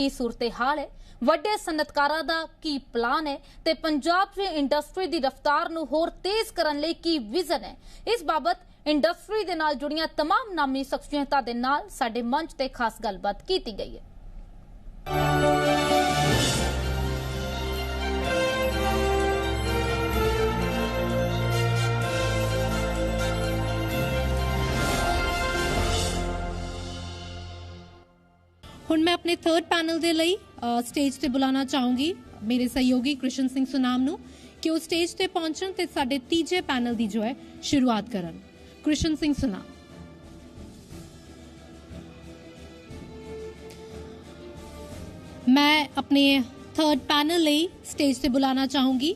की सूरत हाल है, ਵੱਡੇ ਸਨਅਤਕਾਰਾਂ ਦਾ ਕੀ ਪਲਾਨ ਹੈ ਤੇ ਪੰਜਾਬ 'ਚ ਇੰਡਸਟਰੀ ਦੀ ਰਫ਼ਤਾਰ ਨੂੰ ਹੋਰ ਤੇਜ਼ ਕਰਨ ਲਈ ਕੀ ਵਿਜ਼ਨ ਹੈ। ਇਸ ਬਾਬਤ ਇੰਡਸਟਰੀ ਦੇ ਨਾਲ ਜੁੜੀਆਂ तमाम ਨਾਮੀ ਸ਼ਖਸੀਅਤਾਂ ਦੇ ਨਾਲ ਸਾਡੇ ਮੰਚ ਤੇ ਖਾਸ ਗੱਲਬਾਤ ਕੀਤੀ ਗਈ ਹੈ। ਹੁਣ मैं अपने थर्ड पैनल के लिए स्टेज ते बुलाना चाहूँगी मेरे सहयोगी कृष्ण सिंह सुनाम नूं कि वो स्टेज ते पहुंचन ते साडे तीजे पैनल की जो है शुरुआत करन। कृष्ण सिंह सुनाम। मैं अपने थर्ड पैनल लिए स्टेज ते बुलाना चाहूँगी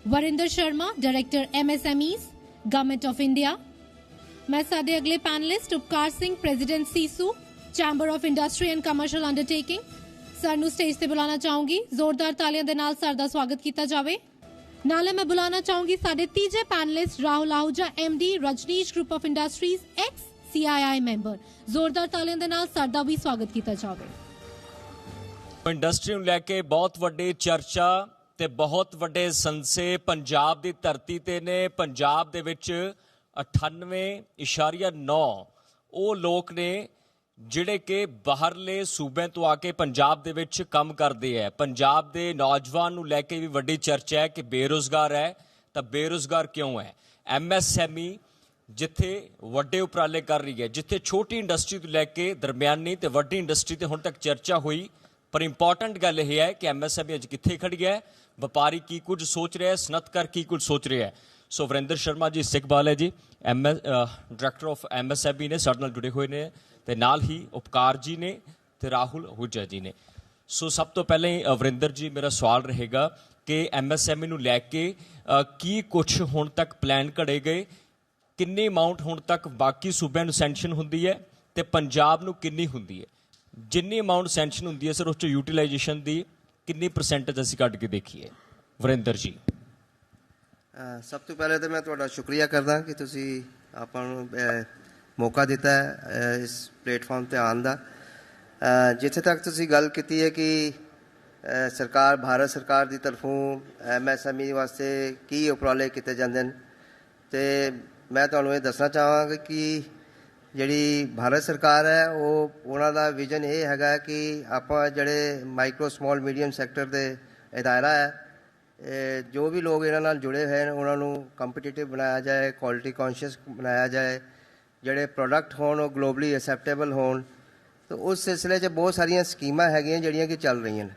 Varinder Sharma, director MSMEs government of India. मैं साडे अगले panelist Upkar Singh, president CICU chamber of industry and commercial undertaking, sir नूं स्टेज ते बुलाना चाहूँगी। जोरदार तालियां दे नाल सर दा स्वागत किया जावे। नाले मैं बुलाना चाहूँगी साडे तीजे panelist Rahul Ahuja MD, Rajnish group of industries ex CII member. जोरदार तालियां दे नाल सर दा भी स्वागत किया जावे। इंडस्ट्री नूं लैके बहुत वड्डी चर्चा ते बहुत वड्डे संसे पंजाब दी धरती ते ने। पंजाब दे विच 98.9 ਉਹ ਲੋਕ ਨੇ ਜਿਹੜੇ ਕਿ ਬਾਹਰਲੇ ਸੂਬਿਆਂ ਤੋਂ ਆ ਕੇ ਪੰਜਾਬ ਦੇ ਵਿੱਚ ਕੰਮ ਕਰਦੇ ਹੈ। ਪੰਜਾਬ ਦੇ ਨੌਜਵਾਨ ਨੂੰ ਲੈ ਕੇ ਵੀ ਵੱਡੀ ਚਰਚਾ ਹੈ ਕਿ ਬੇਰੁਜ਼ਗਾਰ ਹੈ ਤਾਂ ਬੇਰੁਜ਼ਗਾਰ ਕਿਉਂ ਹੈ। MSME ਜਿੱਥੇ ਵੱਡੇ ਉਪਰਾਲੇ ਕਰ ਰਹੀ ਹੈ, ਜਿੱਥੇ ਛੋਟੀ ਇੰਡਸਟਰੀ ਤੋਂ ਲੈ ਕੇ ਦਰਮਿਆਨੀ ਤੇ ਵੱਡੀ ਇੰਡਸਟਰੀ ਤੇ ਹੁਣ ਤੱਕ ਚਰਚਾ ਹੋਈ, ਪਰ ਇੰਪੋਰਟੈਂਟ ਗੱਲ ਇਹ ਹੈ ਕਿ MSME ਅੱਜ ਕਿੱਥੇ ਖੜੀ ਹੈ, ਵਪਾਰੀ ਕੀ ਕੁਝ ਸੋਚ ਰਿਹਾ ਹੈ, ਸਨਅਤਕਾਰ ਕੀ ਕੁਝ ਸੋਚ ਰਿਹਾ ਹੈ। ਸੋ ਵਰਿੰਦਰ ਸ਼ਰਮਾ ਜੀ ਇਸਤਕਬਾਲ ਹੈ ਜੀ, ਡਾਇਰੈਕਟਰ ਆਫ MSME ਨੇ ਸਾਡੇ ਨਾਲ ਜੁੜੇ ਹੋਏ ਨੇ ਤੇ ਨਾਲ ਹੀ ਉਪਕਾਰ ਜੀ ਨੇ ਤੇ ਰਾਹੁਲ आहूजा जी ने। ਸੋ ਸਭ ਤੋਂ ਪਹਿਲਾਂ ਹੀ ਵਰਿੰਦਰ ਜੀ ਮੇਰਾ ਸਵਾਲ ਰਹੇਗਾ ਕਿ MSME ਨੂੰ ਲੈ ਕੇ ਕੀ ਕੁਝ ਹੁਣ ਤੱਕ ਪਲਾਨ ਘੜੇ ਗਏ, ਕਿੰਨੀ ਅਮਾਊਂਟ ਹੁਣ ਤੱਕ ਬਾਕੀ ਸੂਬਿਆਂ ਨੂੰ ਸੈਂਕਸ਼ਨ ਹੁੰਦੀ ਹੈ ਤੇ ਪੰਜਾਬ ਨੂੰ ਕਿੰਨੀ ਹੁੰਦੀ ਹੈ। ਜਿੰਨੀ ਅਮਾਊਂਟ ਸੈਂਕਸ਼ਨ ਹੁੰਦੀ ਹੈ ਸਰ ਉਸ 'ਚ ਯੂਟੀਲਾਈਜੇਸ਼ਨ ਦੀ ਕਿੰਨੀ ਪਰਸੈਂਟੇਜ ਅਸੀਂ ਕੱਢ ਕੇ ਦੇਖੀਏ। ਵਰਿੰਦਰ ਜੀ ਸਭ ਤੋਂ ਪਹਿਲੇ ਤਾਂ ਮੈਂ ਤੁਹਾਡਾ ਸ਼ੁਕਰੀਆ ਕਰਦਾ ਕਿ ਤੁਸੀਂ ਆਪਾਂ ਨੂੰ ਮੌਕਾ ਦਿੱਤਾ ਹੈ ਇਸ ਪਲੇਟਫਾਰਮ 'ਤੇ ਆਉਣ ਦਾ। ਜਿੱਥੇ ਤੱਕ ਤੁਸੀਂ ਗੱਲ ਕੀਤੀ ਹੈ ਕਿ ਸਰਕਾਰ, ਭਾਰਤ ਸਰਕਾਰ ਦੀ ਤਰਫੋਂ MSME ਵਾਸਤੇ ਕੀ ਉਪਰਾਲੇ ਕੀਤੇ ਜਾਂਦੇ ਨੇ, ਅਤੇ ਮੈਂ ਤੁਹਾਨੂੰ ਇਹ ਦੱਸਣਾ ਚਾਹਾਂਗਾ ਕਿ ਜਿਹੜੀ ਭਾਰਤ ਸਰਕਾਰ ਹੈ ਉਹਨਾਂ ਦਾ ਵਿਜ਼ਨ ਇਹ ਹੈਗਾ ਕਿ ਆਪਾਂ ਜਿਹੜੇ ਮਾਈਕਰੋ ਸਮਾਲ ਮੀਡੀਅਮ ਸੈਕਟਰ ਦੇ ਅਦਾਰਾ ਹੈ, ਜੋ ਵੀ ਲੋਕ ਇਹਨਾਂ ਨਾਲ ਜੁੜੇ ਹੋਏ ਨੇ ਉਹਨਾਂ ਨੂੰ ਕੰਪੀਟੀਟਿਵ ਬਣਾਇਆ ਜਾਏ, ਕੁਆਲਿਟੀ ਕੌਨਸ਼ੀਅਸ ਬਣਾਇਆ ਜਾਏ, ਜਿਹੜੇ ਪ੍ਰੋਡਕਟ ਹੋਣ ਉਹ ਗਲੋਬਲੀ ਐਕਸੈਪਟੇਬਲ ਹੋਣ। ਤਾਂ ਉਸ ਸਿਲਸਿਲੇ 'ਚ ਬਹੁਤ ਸਾਰੀਆਂ ਸਕੀਮਾਂ ਹੈਗੀਆਂ ਜਿਹੜੀਆਂ ਕਿ ਚੱਲ ਰਹੀਆਂ ਨੇ।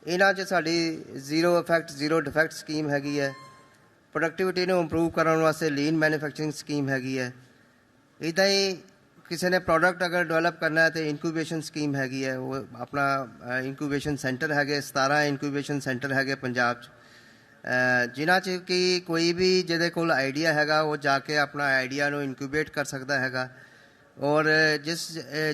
ਇਹਨਾਂ 'ਚ ਸਾਡੀ zero effect zero defect scheme ਹੈਗੀ ਹੈ, ਪ੍ਰੋਡਕਟੀਵਿਟੀ ਨੂੰ ਇੰਪਰੂਵ ਕਰਨ ਵਾਸਤੇ ਲੀਨ ਮੈਨੂਫੈਕਚਰਿੰਗ ਸਕੀਮ ਹੈਗੀ ਹੈ। ਇੱਦਾਂ ਹੀ ਕਿਸੇ ਨੇ ਪ੍ਰੋਡਕਟ ਅਗਰ ਡਿਵੈਲਪ ਕਰਨਾ ਹੈ ਤਾਂ ਇਨਕੂਬੇਸ਼ਨ ਸਕੀਮ ਹੈਗੀ ਹੈ। ਉਹ ਆਪਣਾ ਇਨਕੂਬੇਸ਼ਨ ਸੈਂਟਰ ਹੈਗੇ, 17 ਇਨਕੂਬੇਸ਼ਨ ਸੈਂਟਰ ਹੈਗੇ ਪੰਜਾਬ 'ਚ, ਜਿਨ੍ਹਾਂ 'ਚ ਕਿ ਕੋਈ ਵੀ ਜਿਹਦੇ ਕੋਲ ਆਈਡੀਆ ਹੈਗਾ ਉਹ ਜਾ ਕੇ ਆਪਣਾ ਆਈਡੀਆ ਨੂੰ ਇਨਕੂਬੇਟ ਕਰ ਸਕਦਾ ਹੈਗਾ। ਔਰ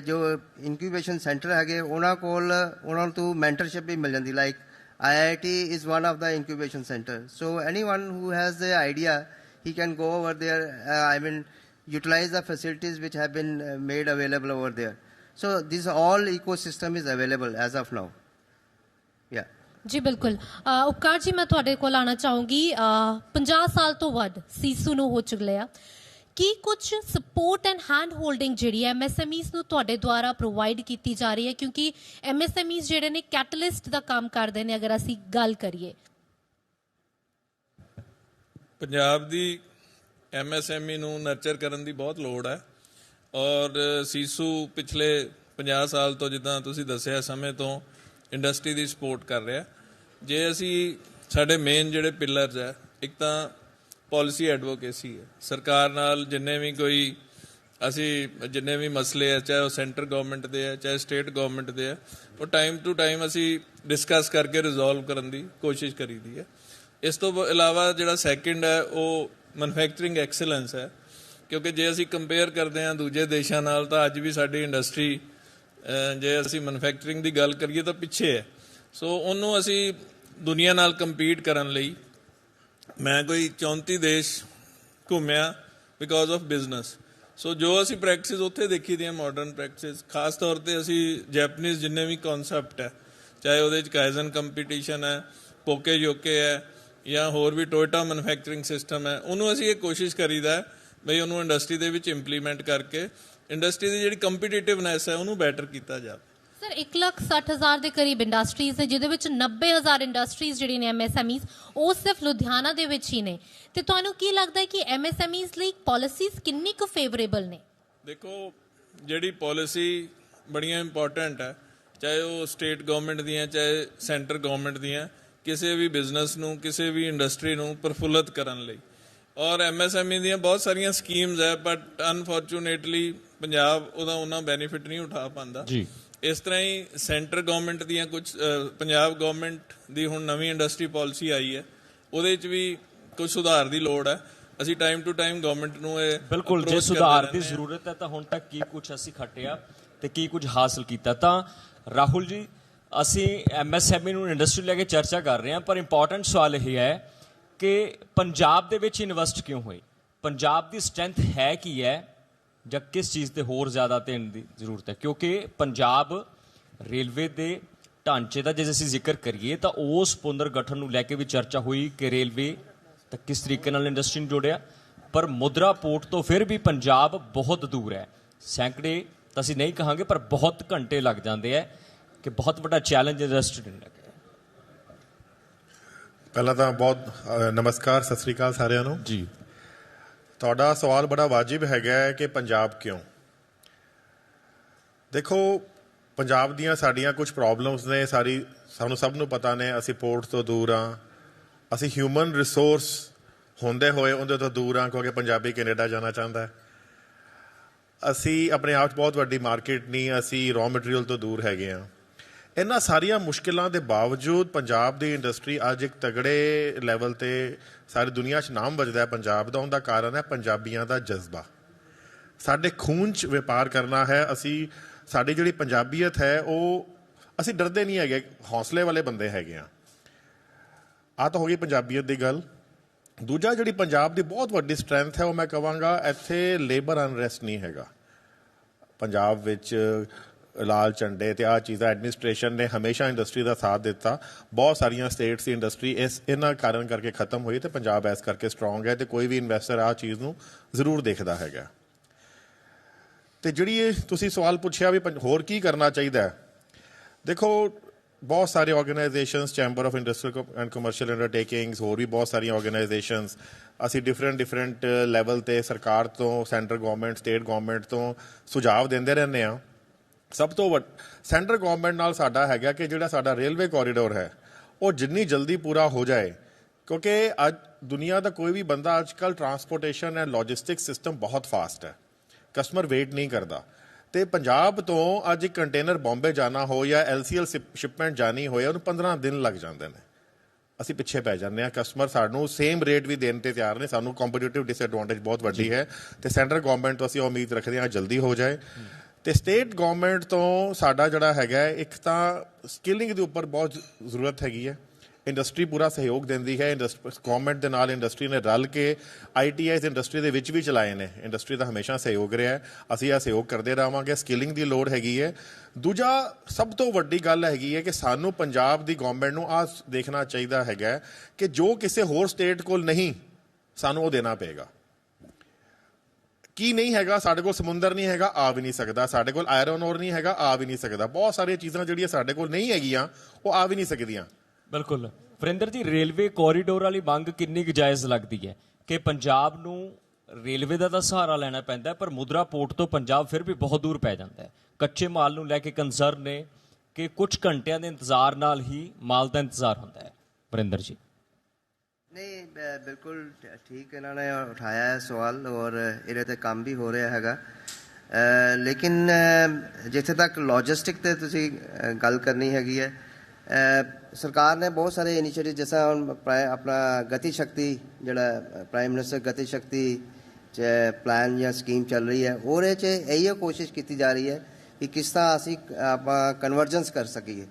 ਜੋ ਇਨਕੂਬੇਸ਼ਨ ਸੈਂਟਰ ਹੈਗੇ ਉਹਨਾਂ ਤੋਂ ਮੈਂਟਰਸ਼ਿਪ ਵੀ ਮਿਲ ਜਾਂਦੀ। Like IIT is one of the incubation center. So anyone who has the idea, he can go over there, utilize the facilities which have been made available over there. So this all ecosystem is available as of now. Yeah. जी बिल्कुल। उपकार जी मैं तुहाडे कोल आना चाहूँगी। 50 साल तो वध सीसू नूं हो चुकिया, की कुछ सपोर्ट एंड हैंड होल्डिंग जिहड़ी है MSMEs नूं तुहाडे द्वारा प्रोवाइड की जा रही है, क्योंकि MSMEs जिहड़े ने कैटलिस्ट दा काम करदे ने। अगर असीं गल करिए पंजाब दी MSME नूं नर्चर करन दी बहुत लोड़ है, और सीसू पिछले 50 साल तो जिद्दां तुसीं दस्सिआ समय तो इंडस्ट्री की सपोर्ट कर रहा। जे असी साडे मेन जिहड़े पिलर्स है, एक तो पॉलिसी एडवोकेसी है, सरकार नाल जिन्ने भी कोई असी जिन्ने भी मसले है, चाहे वो सेंटर गवर्नमेंट दे है चाहे स्टेट गवर्नमेंट दे है, वो टाइम टू टाइम असी डिस्कस करके रिजोल्व करन दी कोशिश करी दी है। इस तो इलावा जिहड़ा सैकेंड है वो मैਨੂਫੈਕਚਰਿੰਗ एक्सीलेंस है, क्योंकि जे असी कंपेयर करते हैं दूजे देशों नाल तो अज भी साडी इंडस्ट्री ਜੇ ਅਸੀਂ ਮੈਨੂਫੈਕਚਰਿੰਗ ਦੀ ਗੱਲ ਕਰੀਏ ਤਾਂ ਪਿੱਛੇ ਹੈ। ਸੋ ਉਹਨੂੰ ਅਸੀਂ ਦੁਨੀਆ ਨਾਲ ਕੰਪੀਟ ਕਰਨ ਲਈ ਮੈਂ ਕੋਈ 34 ਦੇਸ਼ ਘੁੰਮਿਆ ਬਿਕੋਜ਼ ਆਫ ਬਿਜ਼ਨਸ। ਸੋ ਜੋ ਅਸੀਂ ਪ੍ਰੈਕਟਿਸ ਉੱਥੇ ਦੇਖੀ ਦੀਆਂ ਮਾਡਰਨ ਪ੍ਰੈਕਟਿਸ, ਖਾਸ ਤੌਰ ਤੇ ਅਸੀਂ ਜੈਪਨੀਜ਼ ਜਿੰਨੇ ਵੀ ਕਨਸੈਪਟ ਹੈ, ਚਾਹੇ ਉਹਦੇ 'ਚ ਕਾਈਜ਼ਨ ਕੰਪੀਟੀਸ਼ਨ ਹੈ, ਪੋਕੇ ਯੋਕੇ ਹੈ, ਜਾਂ ਹੋਰ ਵੀ ਟੋਇਟਾ ਮੈਨੂਫੈਕਚਰਿੰਗ ਸਿਸਟਮ ਹੈ, ਉਹਨੂੰ ਅਸੀਂ ਇਹ ਕੋਸ਼ਿਸ਼ ਕਰੀਦਾ ਹੈ ਬਈ ਉਹਨੂੰ ਇੰਡਸਟਰੀ ਦੇ ਵਿੱਚ ਇੰਪਲੀਮੈਂਟ ਕਰਕੇ ਇੰਡਸਟਰੀ ਦੀ ਜਿਹੜੀ ਕੰਪੀਟੀਟਿਵਨੈਸ ਹੈ ਉਹਨੂੰ ਬੈਟਰ ਕੀਤਾ ਜਾਵੇ। ਸਰ 1,60,000 ਦੇ ਕਰੀਬ ਇੰਡਸਟਰੀਜ਼ ਨੇ, ਜਿਹਦੇ ਵਿੱਚ 90,000 ਇੰਡਸਟਰੀਜ਼ ਜਿਹੜੀ ਨੇ MSMEs, ਉਹ ਸਿਰਫ ਲੁਧਿਆਣਾ ਦੇ ਵਿੱਚ ਹੀ ਨੇ। ਤੇ ਤੁਹਾਨੂੰ ਕੀ ਲੱਗਦਾ ਹੈ ਕਿ MSMEs ਲਈ ਪਾਲਿਸੀਜ਼ ਕਿੰਨੀ ਕੁ ਫੇਵਰੇਬਲ ਨੇ? ਦੇਖੋ, ਜਿਹੜੀ ਪਾਲਿਸੀ ਬੜੀਆਂ ਇੰਪੋਰਟੈਂਟ ਹੈ, ਚਾਹੇ ਉਹ ਸਟੇਟ ਗਵਰਨਮੈਂਟ ਦੀਆਂ ਚਾਹੇ ਸੈਂਟਰ ਗਵਰਨਮੈਂਟ ਦੀਆਂ, ਕਿਸੇ ਵੀ ਬਿਜ਼ਨਸ ਨੂੰ ਕਿਸੇ ਵੀ ਇੰਡਸਟਰੀ ਨੂੰ ਪ੍ਰਫੁੱਲਤ ਕਰਨ ਲਈ। ਔਰ MSME ਦੀਆਂ ਬਹੁਤ ਸਾਰੀਆਂ ਸਕੀਮਸ ਹੈ, ਬਟ ਅਨਫੋਰਚੂਨੇਟਲੀ ਪੰਜਾਬ ਉਹਦਾ ਉਹਨਾਂ ਬੈਨੀਫਿਟ ਨਹੀਂ ਉਠਾ ਪਾਉਂਦਾ ਜੀ। ਇਸ ਤਰ੍ਹਾਂ ਹੀ ਸੈਂਟਰ ਗਵਰਨਮੈਂਟ ਦੀਆਂ ਕੁਝ, ਪੰਜਾਬ ਗਵਰਨਮੈਂਟ ਦੀ ਹੁਣ ਨਵੀਂ ਇੰਡਸਟਰੀ ਪਾਲਿਸੀ ਆਈ ਹੈ, ਉਹਦੇ 'ਚ ਵੀ ਕੁਝ ਸੁਧਾਰ ਦੀ ਲੋੜ ਹੈ। ਅਸੀਂ ਟਾਈਮ ਟੂ ਟਾਈਮ ਗਵਰਨਮੈਂਟ ਨੂੰ ਇਹ ਬਿਲਕੁਲ, ਜੇ ਸੁਧਾਰ ਦੀ ਜ਼ਰੂਰਤ ਹੈ ਤਾਂ ਹੁਣ ਤੱਕ ਕੀ ਕੁਝ ਅਸੀਂ ਖੱਟਿਆ ਤੇ ਕੀ ਕੁਝ ਹਾਸਲ ਕੀਤਾ। ਤਾਂ ਰਾਹੁਲ ਜੀ, ਅਸੀਂ MSME ਨੂੰ ਇੰਡਸਟਰੀ ਲੈ ਕੇ ਚਰਚਾ ਕਰ ਰਹੇ ਹਾਂ, ਪਰ ਇੰਪੋਰਟੈਂਟ ਸਵਾਲ ਇਹ ਹੈ ਕਿ ਪੰਜਾਬ ਦੇ ਵਿੱਚ ਇਨਵੈਸਟ ਕਿਉਂ ਹੋਈ? ਪੰਜਾਬ ਦੀ ਸਟਰੈਂਥ ਹੈ ਕੀ ਹੈ, ਜਾਂ ਕਿਸ ਚੀਜ਼ ਤੇ ਹੋਰ ਜ਼ਿਆਦਾ ਧਿਆਨ ਦੀ ਜ਼ਰੂਰਤ ਹੈ? ਕਿਉਂਕਿ ਪੰਜਾਬ ਰੇਲਵੇ ਦੇ ਢਾਂਚੇ ਦਾ ਜੇ ਅਸੀਂ ਜ਼ਿਕਰ ਕਰੀਏ ਤਾਂ ਉਸ ਪੁਨਰ ਗਠਨ ਨੂੰ ਲੈ ਕੇ ਵੀ ਚਰਚਾ ਹੋਈ ਕਿ ਰੇਲਵੇ ਤਾਂ ਕਿਸ ਤਰੀਕੇ ਨਾਲ ਇੰਡਸਟਰੀ ਨੂੰ ਜੋੜਿਆ, ਪਰ ਮੁਦਰਾ ਪੋਰਟ ਤੋਂ ਫਿਰ ਵੀ ਪੰਜਾਬ ਬਹੁਤ ਦੂਰ ਹੈ। ਸੈਂਕੜੇ ਤਾਂ ਅਸੀਂ ਨਹੀਂ ਕਹਾਂਗੇ, ਪਰ ਬਹੁਤ ਘੰਟੇ ਲੱਗ ਜਾਂਦੇ ਹੈ, ਕਿ ਬਹੁਤ ਵੱਡਾ ਚੈਲੰਜ ਇੰਡਸਟਰੀ ਨੂੰ ਲੈ ਕੇ। ਪਹਿਲਾਂ ਤਾਂ ਬਹੁਤ ਨਮਸਕਾਰ, ਸਤਿ ਸ੍ਰੀ ਅਕਾਲ ਸਾਰਿਆਂ ਨੂੰ ਜੀ। ਤੁਹਾਡਾ ਸਵਾਲ ਬੜਾ ਵਾਜਿਬ ਹੈਗਾ ਹੈ ਕਿ ਪੰਜਾਬ ਕਿਉਂ। ਦੇਖੋ, ਪੰਜਾਬ ਦੀਆਂ ਸਾਡੀਆਂ ਕੁਝ ਪ੍ਰੋਬਲਮਸ ਨੇ, ਸਾਨੂੰ ਸਭ ਨੂੰ ਪਤਾ ਨੇ। ਅਸੀਂ ਪੋਰਟ ਤੋਂ ਦੂਰ ਹਾਂ, ਅਸੀਂ ਹਿਊਮਨ ਰਿਸੋਰਸ ਹੁੰਦੇ ਹੋਏ ਉਹਦੇ ਤੋਂ ਦੂਰ ਹਾਂ, ਕਿਉਂਕਿ ਪੰਜਾਬੀ ਕੈਨੇਡਾ ਜਾਣਾ ਚਾਹੁੰਦਾ ਹੈ। ਅਸੀਂ ਆਪਣੇ ਆਪ 'ਚ ਬਹੁਤ ਵੱਡੀ ਮਾਰਕੀਟ ਨਹੀਂ, ਅਸੀਂ ਰॉ ਮਟੀਰੀਅਲ ਤੋਂ ਦੂਰ ਹੈਗੇ ਹਾਂ। ਇਹਨਾਂ ਸਾਰੀਆਂ ਮੁਸ਼ਕਿਲਾਂ ਦੇ ਬਾਵਜੂਦ ਪੰਜਾਬ ਦੀ ਇੰਡਸਟਰੀ ਅੱਜ ਇੱਕ ਤਗੜੇ ਲੈਵਲ 'ਤੇ ਸਾਰੀ ਦੁਨੀਆ 'ਚ ਨਾਮ ਵੱਜਦਾ ਹੈ ਪੰਜਾਬ ਦਾ। ਉਹਦਾ ਕਾਰਨ ਹੈ ਪੰਜਾਬੀਆਂ ਦਾ ਜਜ਼ਬਾ। ਸਾਡੇ ਖੂਨ 'ਚ ਵਪਾਰ ਕਰਨਾ ਹੈ। ਸਾਡੀ ਜਿਹੜੀ ਪੰਜਾਬੀਅਤ ਹੈ, ਉਹ ਅਸੀਂ ਡਰਦੇ ਨਹੀਂ ਹੈਗੇ, ਹੌਸਲੇ ਵਾਲੇ ਬੰਦੇ ਹੈਗੇ ਹਾਂ। ਆਹ ਤਾਂ ਹੋ ਗਈ ਪੰਜਾਬੀਅਤ ਦੀ ਗੱਲ। ਦੂਜਾ, ਜਿਹੜੀ ਪੰਜਾਬ ਦੀ ਬਹੁਤ ਵੱਡੀ ਸਟਰੈਂਥ ਹੈ, ਉਹ ਮੈਂ ਕਹਾਂਗਾ ਇੱਥੇ ਲੇਬਰ ਅਨਰੈਸਟ ਨਹੀਂ ਹੈਗਾ। ਪੰਜਾਬ ਵਿੱਚ ਲਾਲ ਝੰਡੇ ਤੇ ਆਹ ਚੀਜ਼ਾਂ ਐਡਮਿਨਿਸਟ੍ਰੇਸ਼ਨ ਨੇ ਹਮੇਸ਼ਾ ਇੰਡਸਟਰੀ ਦਾ ਸਾਥ ਦਿੱਤਾ। ਬਹੁਤ ਸਾਰੀਆਂ ਸਟੇਟਸ ਦੀ ਇੰਡਸਟਰੀ ਇਹਨਾਂ ਕਾਰਨ ਕਰਕੇ ਖਤਮ ਹੋਈ, ਤੇ ਪੰਜਾਬ ਇਸ ਕਰਕੇ ਸਟਰੋਂਗ ਹੈ, ਤੇ ਕੋਈ ਵੀ ਇਨਵੈਸਟਰ ਆਹ ਚੀਜ਼ ਨੂੰ ਜ਼ਰੂਰ ਦੇਖਦਾ ਹੈਗਾ। ਤੇ ਜਿਹੜੀ ਇਹ ਤੁਸੀਂ ਸਵਾਲ ਪੁੱਛਿਆ ਵੀ ਹੋਰ ਕੀ ਕਰਨਾ ਚਾਹੀਦਾ ਹੈ, ਦੇਖੋ ਬਹੁਤ ਸਾਰੇ organisations, chamber of industrial and commercial undertakings, ਹੋਰ ਵੀ ਬਹੁਤ ਸਾਰੀਆਂ ਆਰਗੇਨਾਈਜੇਸ਼ਨਸ, ਅਸੀਂ ਡਿਫਰੈਂਟ ਲੈਵਲ 'ਤੇ ਸਰਕਾਰ ਤੋਂ, ਸੈਂਟਰ ਗਵਰਨਮੈਂਟ, ਸਟੇਟ ਗਵਰਨਮੈਂਟ ਤੋਂ ਸੁਝਾਅ ਦਿੰਦੇ ਰਹਿੰਦੇ ਹਾਂ। ਸਭ ਤੋਂ ਸੈਂਟਰ ਗਵਰਨਮੈਂਟ ਨਾਲ ਸਾਡਾ ਹੈਗਾ ਕਿ ਜਿਹੜਾ ਸਾਡਾ ਰੇਲਵੇ ਕੋਰੀਡੋਰ ਹੈ, ਉਹ ਜਿੰਨੀ ਜਲਦੀ ਪੂਰਾ ਹੋ ਜਾਏ, ਕਿਉਂਕਿ ਅੱਜ ਦੁਨੀਆ ਦਾ ਕੋਈ ਵੀ ਬੰਦਾ ਅੱਜ ਕੱਲ੍ਹ ਟਰਾਂਸਪੋਰਟੇਸ਼ਨ ਐਂਡ ਲੌਜਿਸਟਿਕਸ ਸਿਸਟਮ ਬਹੁਤ ਫਾਸਟ ਹੈ, ਕਸਟਮਰ ਵੇਟ ਨਹੀਂ ਕਰਦਾ। ਤੇ ਪੰਜਾਬ ਤੋਂ ਅੱਜ ਇੱਕ ਕੰਟੇਨਰ ਬੰਬੇ ਜਾਣਾ ਹੋ ਜਾਂ LCL ਸ਼ਿਪਮੈਂਟ ਜਾਣੀ ਹੋਏ, ਉਹਨੂੰ 15 ਦਿਨ ਲੱਗ ਜਾਂਦੇ ਨੇ। ਅਸੀਂ ਪਿੱਛੇ ਪੈ ਜਾਂਦੇ ਹਾਂ। ਕਸਟਮਰ ਸਾਨੂੰ ਸੇਮ ਰੇਟ ਵੀ ਦੇਣ ਤੇ ਤਿਆਰ ਨੇ। ਸਾਨੂੰ ਕੰਪੀਟੀਟਿਵ ਡਿਸਐਡਵਾਂਟੇਜ ਬਹੁਤ ਵੱਡੀ ਹੈ, ਤੇ ਸੈਂਟਰਲ ਗਵਰਨਮੈਂਟ ਤੋਂ ਅਸੀਂ ਉਮੀਦ ਰੱਖਦੇ ਹਾਂ ਜਲਦੀ ਹੋ ਜਾਏ। ਤੇ ਸਟੇਟ ਗਵਰਨਮੈਂਟ ਤੋਂ ਸਾਡਾ ਜਿਹੜਾ ਹੈਗਾ, ਇੱਕ ਤਾਂ ਸਕਿਲਿੰਗ ਦੇ ਉੱਪਰ ਬਹੁਤ ਜ਼ਰੂਰਤ ਹੈਗੀ ਹੈ। ਇੰਡਸਟਰੀ ਪੂਰਾ ਸਹਿਯੋਗ ਦਿੰਦੀ ਹੈ। ਗਵਰਨਮੈਂਟ ਦੇ ਨਾਲ ਇੰਡਸਟਰੀ ਨੇ ਰਲ ਕੇ ITIs ਇੰਡਸਟਰੀ ਦੇ ਵਿੱਚ ਵੀ ਚਲਾਏ ਨੇ। ਇੰਡਸਟਰੀ ਦਾ ਹਮੇਸ਼ਾ ਸਹਿਯੋਗ ਰਿਹਾ ਹੈ, ਅਸੀਂ ਇਹ ਸਹਿਯੋਗ ਕਰਦੇ ਰਹਾਂਗੇ। ਸਕਿਲਿੰਗ ਦੀ ਲੋੜ ਹੈਗੀ ਹੈ। ਦੂਜਾ ਸਭ ਤੋਂ ਵੱਡੀ ਗੱਲ ਹੈਗੀ ਹੈ ਕਿ ਸਾਨੂੰ ਪੰਜਾਬ ਦੀ ਗਵਰਨਮੈਂਟ ਨੂੰ ਆਹ ਦੇਖਣਾ ਚਾਹੀਦਾ ਹੈਗਾ ਕਿ ਜੋ ਕਿਸੇ ਹੋਰ ਸਟੇਟ ਕੋਲ ਨਹੀਂ, ਸਾਨੂੰ ਉਹ ਦੇਣਾ ਪਏਗਾ। ਕੀ ਨਹੀਂ ਹੈਗਾ? ਸਾਡੇ ਕੋਲ ਸਮੁੰਦਰ ਨਹੀਂ ਹੈਗਾ, ਆ ਵੀ ਨਹੀਂ ਸਕਦਾ। ਸਾਡੇ ਕੋਲ ਆਇਰਨ ਔਰ ਨਹੀਂ ਹੈਗਾ, ਆ ਵੀ ਨਹੀਂ ਸਕਦਾ। ਬਹੁਤ ਸਾਰੀਆਂ ਚੀਜ਼ਾਂ ਜਿਹੜੀਆਂ ਸਾਡੇ ਕੋਲ ਨਹੀਂ ਹੈਗੀਆਂ, ਉਹ ਆ ਵੀ ਨਹੀਂ ਸਕਦੀਆਂ। ਬਿਲਕੁਲ। ਵਰਿੰਦਰ ਜੀ, ਰੇਲਵੇ ਕੋਰੀਡੋਰ ਵਾਲੀ ਮੰਗ ਕਿੰਨੀ ਕੁ ਜਾਇਜ਼ ਲੱਗਦੀ ਹੈ ਕਿ ਪੰਜਾਬ ਨੂੰ ਰੇਲਵੇ ਦਾ ਤਾਂ ਸਹਾਰਾ ਲੈਣਾ ਪੈਂਦਾ, ਪਰ ਮੁਦਰਾ ਪੋਰਟ ਤੋਂ ਪੰਜਾਬ ਫਿਰ ਵੀ ਬਹੁਤ ਦੂਰ ਪੈ ਜਾਂਦਾ ਹੈ। ਕੱਚੇ ਮਾਲ ਨੂੰ ਲੈ ਕੇ ਕੰਸਰਨ ਨੇ ਕਿ ਕੁਝ ਘੰਟਿਆਂ ਦੇ ਇੰਤਜ਼ਾਰ ਨਾਲ ਹੀ ਮਾਲ ਦਾ ਇੰਤਜ਼ਾਰ ਹੁੰਦਾ ਹੈ। ਵਰਿੰਦਰ ਜੀ। ਨਹੀਂ, ਬਿਲਕੁਲ ਠੀਕ ਇਹਨਾਂ ਨੇ ਉਠਾਇਆ ਹੈ ਸਵਾਲ, ਔਰ ਇਹਦੇ 'ਤੇ ਕੰਮ ਵੀ ਹੋ ਰਿਹਾ ਹੈਗਾ। ਲੇਕਿਨ ਜਿੱਥੇ ਤੱਕ ਲੌਜਿਸਟਿਕ 'ਤੇ ਤੁਸੀਂ ਗੱਲ ਕਰਨੀ ਹੈਗੀ ਹੈ, ਸਰਕਾਰ ਨੇ ਬਹੁਤ ਸਾਰੇ ਇਨੀਸ਼ੀਏਟਿਵ, ਜਿਸ ਤਰ੍ਹਾਂ ਹੁਣ ਆਪਣਾ ਗਤੀ ਸ਼ਕਤੀ, ਜਿਹੜਾ ਪ੍ਰਾਈਮ ਮਿਨਿਸਟਰ ਗਤੀ ਸ਼ਕਤੀ ਪਲਾਨ ਜਾਂ ਸਕੀਮ ਚੱਲ ਰਹੀ ਹੈ, ਉਹਦੇ 'ਚ ਇਹੀ ਕੋਸ਼ਿਸ਼ ਕੀਤੀ ਜਾ ਰਹੀ ਹੈ ਕਿ ਕਿਸ ਤਰ੍ਹਾਂ ਅਸੀਂ ਆਪਾਂ ਕਨਵਰਜੈਂਸ ਕਰ ਸਕੀਏ।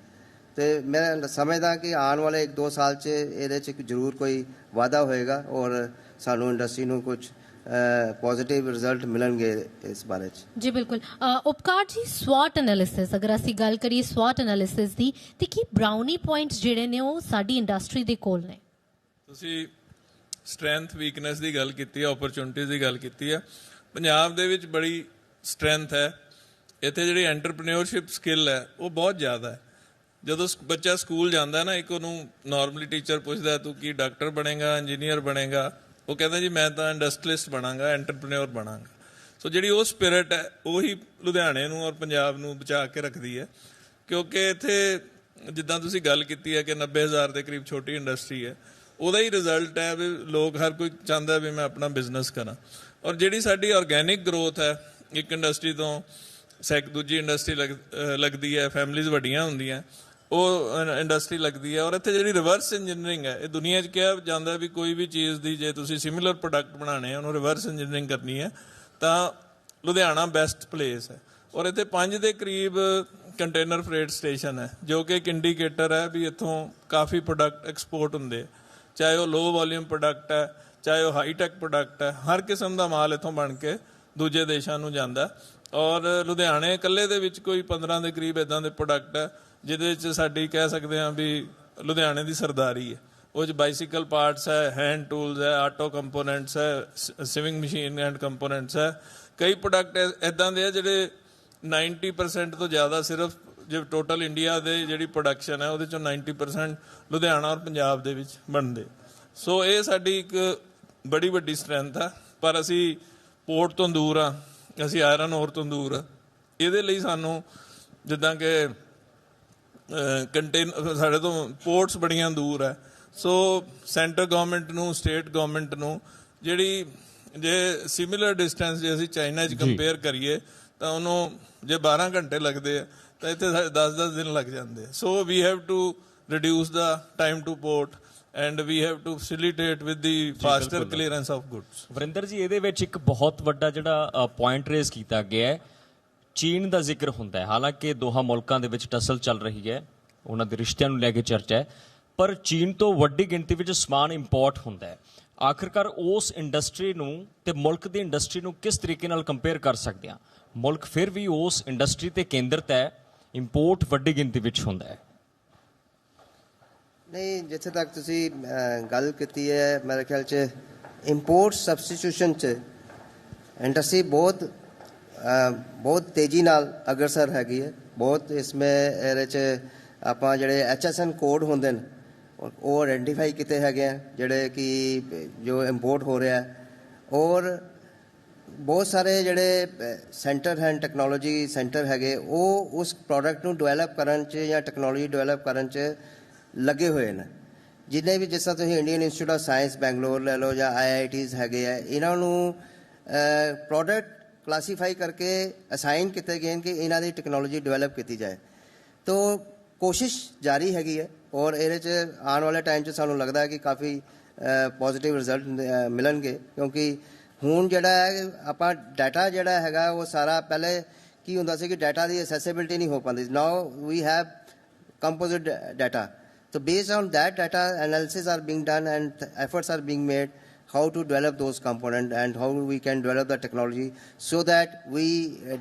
ਅਤੇ ਮੈਂ ਸਮਝਦਾ ਕਿ ਆਉਣ ਵਾਲੇ 1-2 ਸਾਲ 'ਚ ਇਹਦੇ 'ਚ ਜ਼ਰੂਰ ਕੋਈ ਵਾਧਾ ਹੋਏਗਾ, ਔਰ ਸਾਨੂੰ ਇੰਡਸਟਰੀ ਨੂੰ ਕੁਝ ਪੋਜ਼ਿਟਿਵ ਰਿਜ਼ਲਟ ਮਿਲਣਗੇ ਇਸ ਬਾਰੇ 'ਚ। ਜੀ ਬਿਲਕੁਲ। ਉਪਕਾਰ ਜੀ, ਸਵਾਟ ਐਨਾਲਿਸਿਸ, ਅਗਰ ਅਸੀਂ ਗੱਲ ਕਰੀਏ ਸਵਾਟ ਐਨਾਲਿਸਿਸ ਦੀ, ਤੇ ਕੀ ਬਰਾਊਨੀ ਪੁਆਇੰਟਸ ਜਿਹੜੇ ਨੇ ਉਹ ਸਾਡੀ ਇੰਡਸਟਰੀ ਦੇ ਕੋਲ ਨੇ? ਤੁਸੀਂ ਸਟਰੈਂਥ ਵੀਕਨੈਸ ਦੀ ਗੱਲ ਕੀਤੀ ਹੈ, ਓਪਰਚੁਨਿਟੀਜ਼ ਦੀ ਗੱਲ ਕੀਤੀ ਹੈ। ਪੰਜਾਬ ਦੇ ਵਿੱਚ ਬੜੀ ਸਟਰੈਂਥ ਹੈ। ਇੱਥੇ ਜਿਹੜੀ ਐਂਟਰਪ੍ਰੀਨਿਓਰਸ਼ਿਪ ਸਕਿੱਲ ਹੈ ਉਹ ਬਹੁਤ ਜ਼ਿਆਦਾ ਹੈ। ਜਦੋਂ ਬੱਚਾ ਸਕੂਲ ਜਾਂਦਾ ਨਾ, ਇੱਕ ਉਹਨੂੰ ਨਾਰਮਲੀ ਟੀਚਰ ਪੁੱਛਦਾ ਤੂੰ ਕੀ ਡਾਕਟਰ ਬਣੇਗਾ, ਇੰਜੀਨੀਅਰ ਬਣੇਗਾ, ਉਹ ਕਹਿੰਦਾ ਜੀ ਮੈਂ ਤਾਂ ਇੰਡਸਟਰੀਲਿਸਟ ਬਣਾਂਗਾ, ਐਂਟਰਪ੍ਰੀਨਿਓਰ ਬਣਾਂਗਾ। ਸੋ ਜਿਹੜੀ ਉਹ ਸਪਿਰਿਟ ਹੈ ਉਹੀ ਲੁਧਿਆਣੇ ਨੂੰ ਔਰ ਪੰਜਾਬ ਨੂੰ ਬਚਾ ਕੇ ਰੱਖਦੀ ਹੈ, ਕਿਉਂਕਿ ਇੱਥੇ ਜਿੱਦਾਂ ਤੁਸੀਂ ਗੱਲ ਕੀਤੀ ਹੈ ਕਿ 90,000 ਦੇ ਕਰੀਬ ਛੋਟੀ ਇੰਡਸਟਰੀ ਹੈ, ਉਹਦਾ ਹੀ ਰਿਜ਼ਲਟ ਹੈ ਵੀ ਲੋਕ, ਹਰ ਕੋਈ ਚਾਹੁੰਦਾ ਵੀ ਮੈਂ ਆਪਣਾ ਬਿਜ਼ਨਸ ਕਰਾਂ। ਔਰ ਜਿਹੜੀ ਸਾਡੀ ਆਰਗੈਨਿਕ ਗਰੋਥ ਹੈ, ਇੱਕ ਇੰਡਸਟਰੀ ਤੋਂ ਦੂਜੀ ਇੰਡਸਟਰੀ ਲੱਗਦੀ ਹੈ, ਫੈਮਲੀਜ਼ ਵੱਡੀਆਂ ਹੁੰਦੀਆਂ, ਉਹ ਇੰਡਸਟਰੀ ਲੱਗਦੀ ਹੈ। ਔਰ ਇੱਥੇ ਜਿਹੜੀ ਰਿਵਰਸ ਇੰਜੀਨੀਅਰਿੰਗ ਹੈ, ਇਹ ਦੁਨੀਆ 'ਚ ਕਿਹਾ ਜਾਂਦਾ ਵੀ ਕੋਈ ਵੀ ਚੀਜ਼ ਦੀ ਜੇ ਤੁਸੀਂ ਸਿਮਿਲਰ ਪ੍ਰੋਡਕਟ ਬਣਾਉਣੇ ਆ, ਉਹਨੂੰ ਰਿਵਰਸ ਇੰਜੀਨੀਅਰਿੰਗ ਕਰਨੀ ਹੈ, ਤਾਂ ਲੁਧਿਆਣਾ ਬੈਸਟ ਪਲੇਸ ਹੈ। ਔਰ ਇੱਥੇ 5 ਦੇ ਕਰੀਬ ਕੰਟੇਨਰ ਫਰੇਟ ਸਟੇਸ਼ਨ ਹੈ, ਜੋ ਕਿ ਇੱਕ ਇੰਡੀਕੇਟਰ ਹੈ ਵੀ ਇੱਥੋਂ ਕਾਫੀ ਪ੍ਰੋਡਕਟ ਐਕਸਪੋਰਟ ਹੁੰਦੇ, ਚਾਹੇ ਉਹ ਲੋ ਵੋਲੀਅਮ ਪ੍ਰੋਡਕਟ ਹੈ, ਚਾਹੇ ਉਹ ਹਾਈਟੈਕ ਪ੍ਰੋਡਕਟ ਹੈ, ਹਰ ਕਿਸਮ ਦਾ ਮਾਲ ਇੱਥੋਂ ਬਣ ਕੇ ਦੂਜੇ ਦੇਸ਼ਾਂ ਨੂੰ ਜਾਂਦਾ। ਔਰ ਲੁਧਿਆਣੇ ਇਕੱਲੇ ਦੇ ਵਿੱਚ ਕੋਈ 15 ਦੇ ਕਰੀਬ ਇੱਦਾਂ ਦੇ ਪ੍ਰੋਡਕਟ ਹੈ ਜਿਹਦੇ ਵਿੱਚ ਸਾਡੀ ਕਹਿ ਸਕਦੇ ਹਾਂ ਵੀ ਲੁਧਿਆਣੇ ਦੀ ਸਰਦਾਰੀ ਹੈ। ਉਹ 'ਚ ਬਾਈਸਿਕਲ ਪਾਰਟਸ ਹੈ, ਹੈਂਡ ਟੂਲਸ ਹੈ, ਆਟੋ ਕੰਪੋਨੈਂਟਸ ਹੈ, ਸਿਵਿੰਗ ਮਸ਼ੀਨ ਐਂਡ ਕੰਪੋਨੈਂਟਸ ਹੈ। ਕਈ ਪ੍ਰੋਡਕਟ ਇੱਦਾਂ ਦੇ ਆ ਜਿਹੜੇ 90% ਤੋਂ ਜ਼ਿਆਦਾ, ਸਿਰਫ ਜੇ ਟੋਟਲ ਇੰਡੀਆ ਦੇ ਜਿਹੜੀ ਪ੍ਰੋਡਕਸ਼ਨ ਹੈ ਉਹਦੇ 'ਚੋਂ 90% ਲੁਧਿਆਣਾ ਔਰ ਪੰਜਾਬ ਦੇ ਵਿੱਚ ਬਣਦੇ। ਸੋ ਇਹ ਸਾਡੀ ਇੱਕ ਬੜੀ ਵੱਡੀ ਸਟਰੈਂਥ ਹੈ। ਪਰ ਅਸੀਂ ਪੋਰਟ ਤੋਂ ਦੂਰ ਆ, ਅਸੀਂ ਆਇਰਨ ਔਰ ਤੋਂ ਦੂਰ ਆ। ਇਹਦੇ ਲਈ ਸਾਨੂੰ ਜਿੱਦਾਂ ਕਿ ਸਾਡੇ ਤੋਂ ਪੋਰਟਸ ਬੜੀਆਂ ਦੂਰ ਹੈ। ਸੋ ਸੈਂਟਰ ਗੌਰਮੈਂਟ ਨੂੰ, ਸਟੇਟ ਗੌਰਮੈਂਟ ਨੂੰ, ਜਿਹੜੀ ਜੇ ਸਿਮਿਲਰ ਡਿਸਟੈਂਸ ਜੇ ਅਸੀਂ ਚਾਈਨਾ 'ਚ ਕੰਪੇਅਰ ਕਰੀਏ ਤਾਂ ਉਹਨੂੰ ਜੇ 12 ਘੰਟੇ ਲੱਗਦੇ ਆ ਤਾਂ ਇੱਥੇ 10-10 ਦਿਨ ਲੱਗ ਜਾਂਦੇ ਆ। So we have to reduce the time to port and we have to facilitate with the faster clearance of goods। Varinder ਜੀ, ਇਹਦੇ ਵਿੱਚ ਇੱਕ ਬਹੁਤ ਵੱਡਾ ਜਿਹੜਾ ਪੁਆਇੰਟ ਰੇਜ਼ ਕੀਤਾ ਗਿਆ ਹੈ, ਚੀਨ ਦਾ ਜ਼ਿਕਰ ਹੁੰਦਾ ਹੈ। ਹਾਲਾਂਕਿ ਦੋਹਾਂ ਮੁਲਕਾਂ ਦੇ ਵਿੱਚ ਟਸਲ ਚੱਲ ਰਹੀ ਹੈ, ਉਹਨਾਂ ਦੇ ਰਿਸ਼ਤਿਆਂ ਨੂੰ ਲੈ ਕੇ ਚਰਚਾ ਹੈ, ਪਰ ਚੀਨ ਤੋਂ ਵੱਡੀ ਗਿਣਤੀ ਵਿੱਚ ਸਮਾਨ ਇੰਪੋਰਟ ਹੁੰਦਾ ਹੈ। ਆਖਿਰਕਾਰ ਉਸ ਇੰਡਸਟਰੀ ਨੂੰ ਤੇ ਮੁਲਕ ਦੀ ਇੰਡਸਟਰੀ ਨੂੰ ਕਿਸ ਤਰੀਕੇ ਨਾਲ ਕੰਪੇਅਰ ਕਰ ਸਕਦੇ ਹਾਂ? ਮੁਲਕ ਫਿਰ ਵੀ ਉਸ ਇੰਡਸਟਰੀ ਤੇ ਕੇਂਦਰਿਤ ਹੈ, ਇੰਪੋਰਟ ਵੱਡੀ ਗਿਣਤੀ ਵਿੱਚ ਹੁੰਦਾ ਹੈ। ਨਹੀਂ, ਜਿੱਥੇ ਤੱਕ ਤੁਸੀਂ ਗੱਲ ਕੀਤੀ ਹੈ, ਮੇਰੇ ਖਿਆਲ 'ਚ ਇੰਪੋਰਟ ਸਬਸਟੀਟਿਊਸ਼ਨ 'ਚ ਇੰਡਸਟਰੀ ਬਹੁਤ ਤੇਜ਼ੀ ਨਾਲ ਅਗਰਸਰ ਹੈਗੀ ਹੈ। ਬਹੁਤ ਇਹਦੇ 'ਚ ਆਪਾਂ ਜਿਹੜੇ HSN ਕੋਡ ਹੁੰਦੇ ਨੇ ਉਹ ਆਇਡੈਂਟੀਫਾਈ ਕੀਤੇ ਹੈਗੇ ਆ, ਜਿਹੜੇ ਕਿ ਜੋ ਇੰਪੋਰਟ ਹੋ ਰਿਹਾ। ਔਰ ਬਹੁਤ ਸਾਰੇ ਜਿਹੜੇ ਸੈਂਟਰ ਹਨ, ਟੈਕਨੋਲੋਜੀ ਸੈਂਟਰ ਹੈਗੇ, ਉਹ ਉਸ ਪ੍ਰੋਡਕਟ ਨੂੰ ਡਿਵੈਲਪ ਕਰਨ 'ਚ ਜਾਂ ਟੈਕਨੋਲੋਜੀ ਡਿਵੈਲਪ ਕਰਨ 'ਚ ਲੱਗੇ ਹੋਏ ਨੇ। ਜਿੰਨੇ ਵੀ, ਜਿਸ ਤਰ੍ਹਾਂ ਤੁਸੀਂ Indian institute of science Bangalore ਲੈ ਲਓ ਜਾਂ IITs ਹੈਗੇ ਆ, ਇਹਨਾਂ ਨੂੰ ਪ੍ਰੋਡਕਟ ਕਲਾਸੀਫਾਈ ਕਰਕੇ ਅਸਾਈਨ ਕੀਤੇ ਗਏ ਕਿ ਇਹਨਾਂ ਦੀ ਟੈਕਨੋਲੋਜੀ ਡਿਵੈਲਪ ਕੀਤੀ ਜਾਏ। ਤੋ ਕੋਸ਼ਿਸ਼ ਜਾਰੀ ਹੈਗੀ ਹੈ ਔਰ ਇਹਦੇ 'ਚ ਆਉਣ ਵਾਲੇ ਟਾਈਮ 'ਚ ਸਾਨੂੰ ਲੱਗਦਾ ਹੈ ਕਿ ਕਾਫੀ ਪੋਜ਼ੀਟਿਵ ਰਿਜ਼ਲਟ ਮਿਲਣਗੇ, ਕਿਉਂਕਿ ਹੁਣ ਜਿਹੜਾ ਹੈ ਆਪਾਂ ਡਾਟਾ ਜਿਹੜਾ ਹੈਗਾ ਉਹ ਸਾਰਾ, ਪਹਿਲੇ ਕੀ ਹੁੰਦਾ ਸੀ ਕਿ ਡਾਟਾ ਦੀ ਅਸੈਸਿਬਿਲਿਟੀ ਨਹੀਂ ਹੋ ਪਾਉਂਦੀ। Now we have composite data. So based on that data, analysis are being done and efforts are being made how to develop those components and how we can develop the technology so that we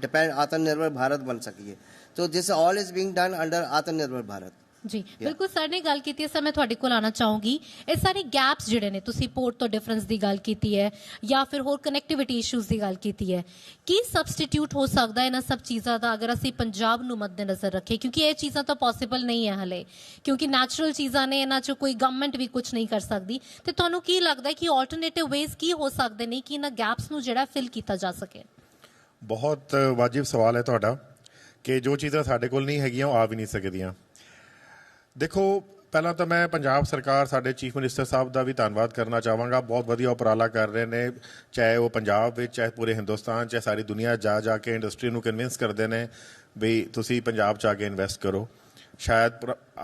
depend Atmanirbhar Bharat ban sakiye. So this all is being done under Atmanirbhar Bharat। ਜੀ ਬਿਲਕੁਲ, sir ਨੇ ਗੱਲ ਕੀਤੀ ਹੈ। Sir ਮੈਂ ਤੁਹਾਡੇ ਕੋਲ ਆਉਣਾ ਚਾਹੂੰਗੀ। ਇਹ ਸਾਰੇ ਗੈਪਸ ਜਿਹੜੇ ਨੇ, ਤੁਸੀਂ ਪੋਰਟ ਤੋਂ ਡਿਫਰੈਂਸ ਦੀ ਗੱਲ ਕੀਤੀ ਹੈ ਜਾਂ ਫਿਰ ਹੋਰ ਕਨੈਕਟੀਵਿਟੀ ਇਸ਼ੂਜ਼ ਦੀ ਗੱਲ ਕੀਤੀ ਹੈ, ਕੀ ਸਬਸਟੀਟਿਊਟ ਹੋ ਸਕਦਾ ਇਹਨਾਂ ਸਭ ਚੀਜ਼ਾਂ ਦਾ ਅਗਰ ਅਸੀਂ ਪੰਜਾਬ ਨੂੰ ਮੱਦੇਨਜ਼ਰ ਰੱਖੇ? ਕਿਉਂਕਿ ਇਹ ਚੀਜ਼ਾਂ ਤਾਂ ਪੋਸੀਬਲ ਨਹੀਂ ਹੈ ਹਲੇ, ਕਿਉਂਕਿ ਨੈਚੁਰਲ ਚੀਜ਼ਾਂ ਨੇ, ਇਹਨਾਂ 'ਚ ਕੋਈ ਗਵਰਨਮੈਂਟ ਵੀ ਕੁਝ ਨਹੀਂ ਕਰ ਸਕਦੀ। ਤੇ ਤੁਹਾਨੂੰ ਕੀ ਲੱਗਦਾ ਕਿ ਆਲਟਰਨੇਟਿਵ ਵੇਜ਼ ਕੀ ਹੋ ਸਕਦੇ ਨੇ ਕਿ ਇਹਨਾਂ ਗੈਪਸ ਨੂੰ ਜਿਹੜਾ ਫਿਲ ਕੀਤਾ ਜਾ ਸਕੇ? ਬਹੁਤ ਵਾਜਿਬ ਸਵਾਲ ਹੈ ਤੁਹਾਡਾ ਕਿ ਜੋ ਚੀਜ਼ਾਂ ਸਾਡੇ ਕੋਲ ਨਹੀਂ ਹੈਗੀਆਂ ਉਹ ਆ ਵੀ ਨਹੀਂ ਸਕਦੀਆਂ। ਦੇਖੋ, ਪਹਿਲਾਂ ਤਾਂ ਮੈਂ ਪੰਜਾਬ ਸਰਕਾਰ, ਸਾਡੇ ਚੀਫ ਮਿਨਿਸਟਰ ਸਾਹਿਬ ਦਾ ਵੀ ਧੰਨਵਾਦ ਕਰਨਾ ਚਾਹਾਂਗਾ। ਬਹੁਤ ਵਧੀਆ ਉਪਰਾਲਾ ਕਰ ਰਹੇ ਨੇ, ਚਾਹੇ ਉਹ ਪੰਜਾਬ ਵਿੱਚ, ਚਾਹੇ ਪੂਰੇ ਹਿੰਦੁਸਤਾਨ, ਚਾਹੇ ਸਾਰੀ ਦੁਨੀਆ ਜਾ ਕੇ ਇੰਡਸਟਰੀ ਨੂੰ ਕਨਵਿੰਸ ਕਰਦੇ ਨੇ ਵੀ ਤੁਸੀਂ ਪੰਜਾਬ 'ਚ ਆ ਕੇ ਇਨਵੈਸਟ ਕਰੋ। ਸ਼ਾਇਦ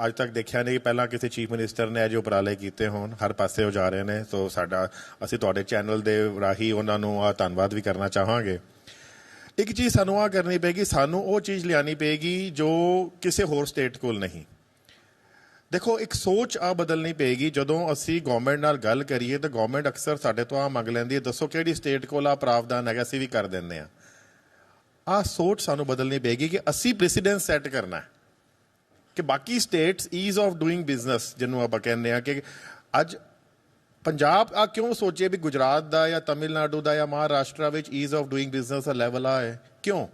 ਅੱਜ ਤੱਕ ਦੇਖਿਆ ਨਹੀਂ ਕਿ ਪਹਿਲਾਂ ਕਿਸੇ ਚੀਫ ਮਿਨਿਸਟਰ ਨੇ ਅਜਿਹੇ ਉਪਰਾਲੇ ਕੀਤੇ ਹੋਣ। ਹਰ ਪਾਸੇ ਉਹ ਜਾ ਰਹੇ ਨੇ। ਸੋ ਅਸੀਂ ਤੁਹਾਡੇ ਚੈਨਲ ਦੇ ਰਾਹੀਂ ਉਹਨਾਂ ਨੂੰ ਧੰਨਵਾਦ ਵੀ ਕਰਨਾ ਚਾਹਾਂਗੇ। ਇੱਕ ਚੀਜ਼ ਸਾਨੂੰ ਆਹ ਕਰਨੀ ਪਏਗੀ, ਸਾਨੂੰ ਉਹ ਚੀਜ਼ ਲਿਆਉਣੀ ਪਏਗੀ ਜੋ ਕਿਸੇ ਹੋਰ ਸਟੇਟ ਕੋਲ ਨਹੀਂ। ਦੇਖੋ ਇੱਕ ਸੋਚ ਆ ਬਦਲਣੀ ਪਏਗੀ। ਜਦੋਂ ਅਸੀਂ ਗਵਰਨਮੈਂਟ ਨਾਲ ਗੱਲ ਕਰੀਏ ਤਾਂ ਗਵਰਨਮੈਂਟ ਅਕਸਰ ਸਾਡੇ ਤੋਂ ਆ ਮੰਗ ਲੈਂਦੀ ਹੈ, ਦੱਸੋ ਕਿਹੜੀ ਸਟੇਟ ਕੋਲ ਆ ਪ੍ਰਾਵਧਾਨ ਹੈਗਾ, ਅਸੀਂ ਵੀ ਕਰ ਦਿੰਦੇ ਹਾਂ। ਆਹ ਸੋਚ ਸਾਨੂੰ ਬਦਲਣੀ ਪਏਗੀ ਕਿ ਅਸੀਂ ਪ੍ਰੈਸੀਡੈਂਸ ਸੈੱਟ ਕਰਨਾ ਹੈ ਕਿ ਬਾਕੀ states ease of doing business ਜਿਹਨੂੰ ਆਪਾਂ ਕਹਿੰਦੇ ਹਾਂ, ਕਿ ਅੱਜ ਪੰਜਾਬ ਆ ਕਿਉਂ ਸੋਚੇ ਵੀ ਗੁਜਰਾਤ ਦਾ ਜਾਂ ਤਮਿਲਨਾਡੂ ਦਾ ਜਾਂ ਮਹਾਰਾਸ਼ਟਰ ਵਿੱਚ ਈਜ਼ ਆਫ ਡੂਇੰਗ ਬਿਜ਼ਨਸ ਦਾ ਲੈਵਲ ਆ ਹੈ? ਕਿਉਂ?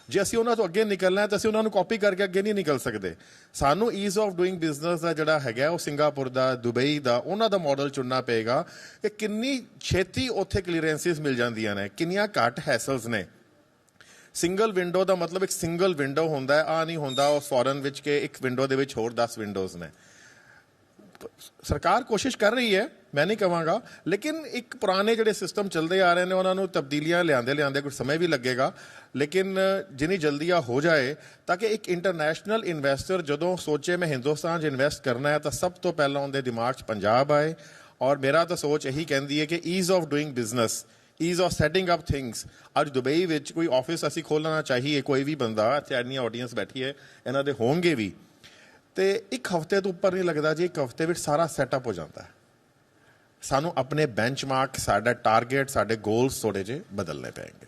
ਜੇ ਅਸੀਂ ਉਹਨਾਂ ਤੋਂ ਅੱਗੇ ਨਿਕਲਣਾ ਹੈ ਤਾਂ ਅਸੀਂ ਉਹਨਾਂ ਨੂੰ ਕਾਪੀ ਕਰਕੇ ਅੱਗੇ ਨਹੀਂ ਨਿਕਲ ਸਕਦੇ। ਸਾਨੂੰ ਈਜ਼ ਆਫ ਡੂਇੰਗ ਬਿਜ਼ਨਸ ਦਾ ਜਿਹੜਾ ਹੈਗਾ ਉਹ ਸਿੰਗਾਪੁਰ ਦਾ, ਦੁਬਈ ਦਾ, ਉਹਨਾਂ ਦਾ ਮਾਡਲ ਚੁਣਨਾ ਪਏਗਾ ਕਿ ਕਿੰਨੀ ਛੇਤੀ ਉੱਥੇ ਕਲੀਅਰੈਂਸਿਸ ਮਿਲ ਜਾਂਦੀਆਂ ਨੇ, ਕਿੰਨੀਆਂ ਘੱਟ ਹੈਸਲਸ ਨੇ। ਸਿੰਗਲ ਵਿੰਡੋ ਦਾ ਮਤਲਬ ਇੱਕ ਸਿੰਗਲ ਵਿੰਡੋ ਹੁੰਦਾ, ਆ ਨਹੀਂ ਹੁੰਦਾ ਉਹ ਫੋਰਨ ਵਿੱਚ ਕਿ ਇੱਕ ਵਿੰਡੋ ਦੇ ਵਿੱਚ ਹੋਰ 10 ਵਿੰਡੋਜ਼ ਨੇ। ਸਰਕਾਰ ਕੋਸ਼ਿਸ਼ ਕਰ ਰਹੀ ਹੈ, ਮੈਂ ਨਹੀਂ ਕਹਾਂਗਾ, ਲੇਕਿਨ ਇੱਕ ਪੁਰਾਣੇ ਜਿਹੜੇ ਸਿਸਟਮ ਚੱਲਦੇ ਆ ਰਹੇ ਨੇ ਉਹਨਾਂ ਨੂੰ ਤਬਦੀਲੀਆਂ ਲਿਆਂਦੇ ਕੁਝ ਸਮੇਂ ਵੀ ਲੱਗੇਗਾ, ਲੇਕਿਨ ਜਿੰਨੀ ਜਲਦੀ ਆ ਹੋ ਜਾਏ ਤਾਂ ਕਿ ਇੱਕ ਇੰਟਰਨੈਸ਼ਨਲ ਇਨਵੈਸਟਰ ਜਦੋਂ ਸੋਚੇ ਮੈਂ ਹਿੰਦੁਸਤਾਨ 'ਚ ਇਨਵੈਸਟ ਕਰਨਾ ਹੈ ਤਾਂ ਸਭ ਤੋਂ ਪਹਿਲਾਂ ਉਹਦੇ ਦਿਮਾਗ 'ਚ ਪੰਜਾਬ ਆਏ। ਔਰ ਮੇਰਾ ਤਾਂ ਸੋਚ ਇਹੀ ਕਹਿੰਦੀ ਹੈ ਕਿ ease of doing business, ease of setting up things. ਅੱਜ ਦੁਬਈ ਵਿੱਚ ਕੋਈ ਆਫਿਸ ਅਸੀਂ ਖੋਲ੍ਹਣਾ ਚਾਹੀਏ, ਕੋਈ ਵੀ ਬੰਦਾ, ਇੱਥੇ ਇੰਨੀ ਆਡੀਅנס ਬੈਠੀ ਹੈ, ਇਹਨਾਂ ਦੇ ਹੋਣਗੇ ਵੀ, ਤੇ ਇੱਕ ਹਫ਼ਤੇ ਤੋਂ ਉੱਪਰ ਨਹੀਂ ਲੱਗਦਾ ਜੀ, ਇੱਕ ਹਫ਼ਤੇ ਵਿੱਚ ਸਾਰਾ ਸੈਟਅਪ ਹੋ ਜਾਂਦਾ ਹੈ। ਸਾਨੂੰ ਆਪਣੇ ਬੈਂਚਮਾਰਕ, ਸਾਡਾ ਟਾਰਗੇਟ, ਸਾਡੇ ਗੋਲਸ ਥੋੜ੍ਹੇ ਜਿਹੇ ਬਦਲਣੇ ਪੈਣਗੇ।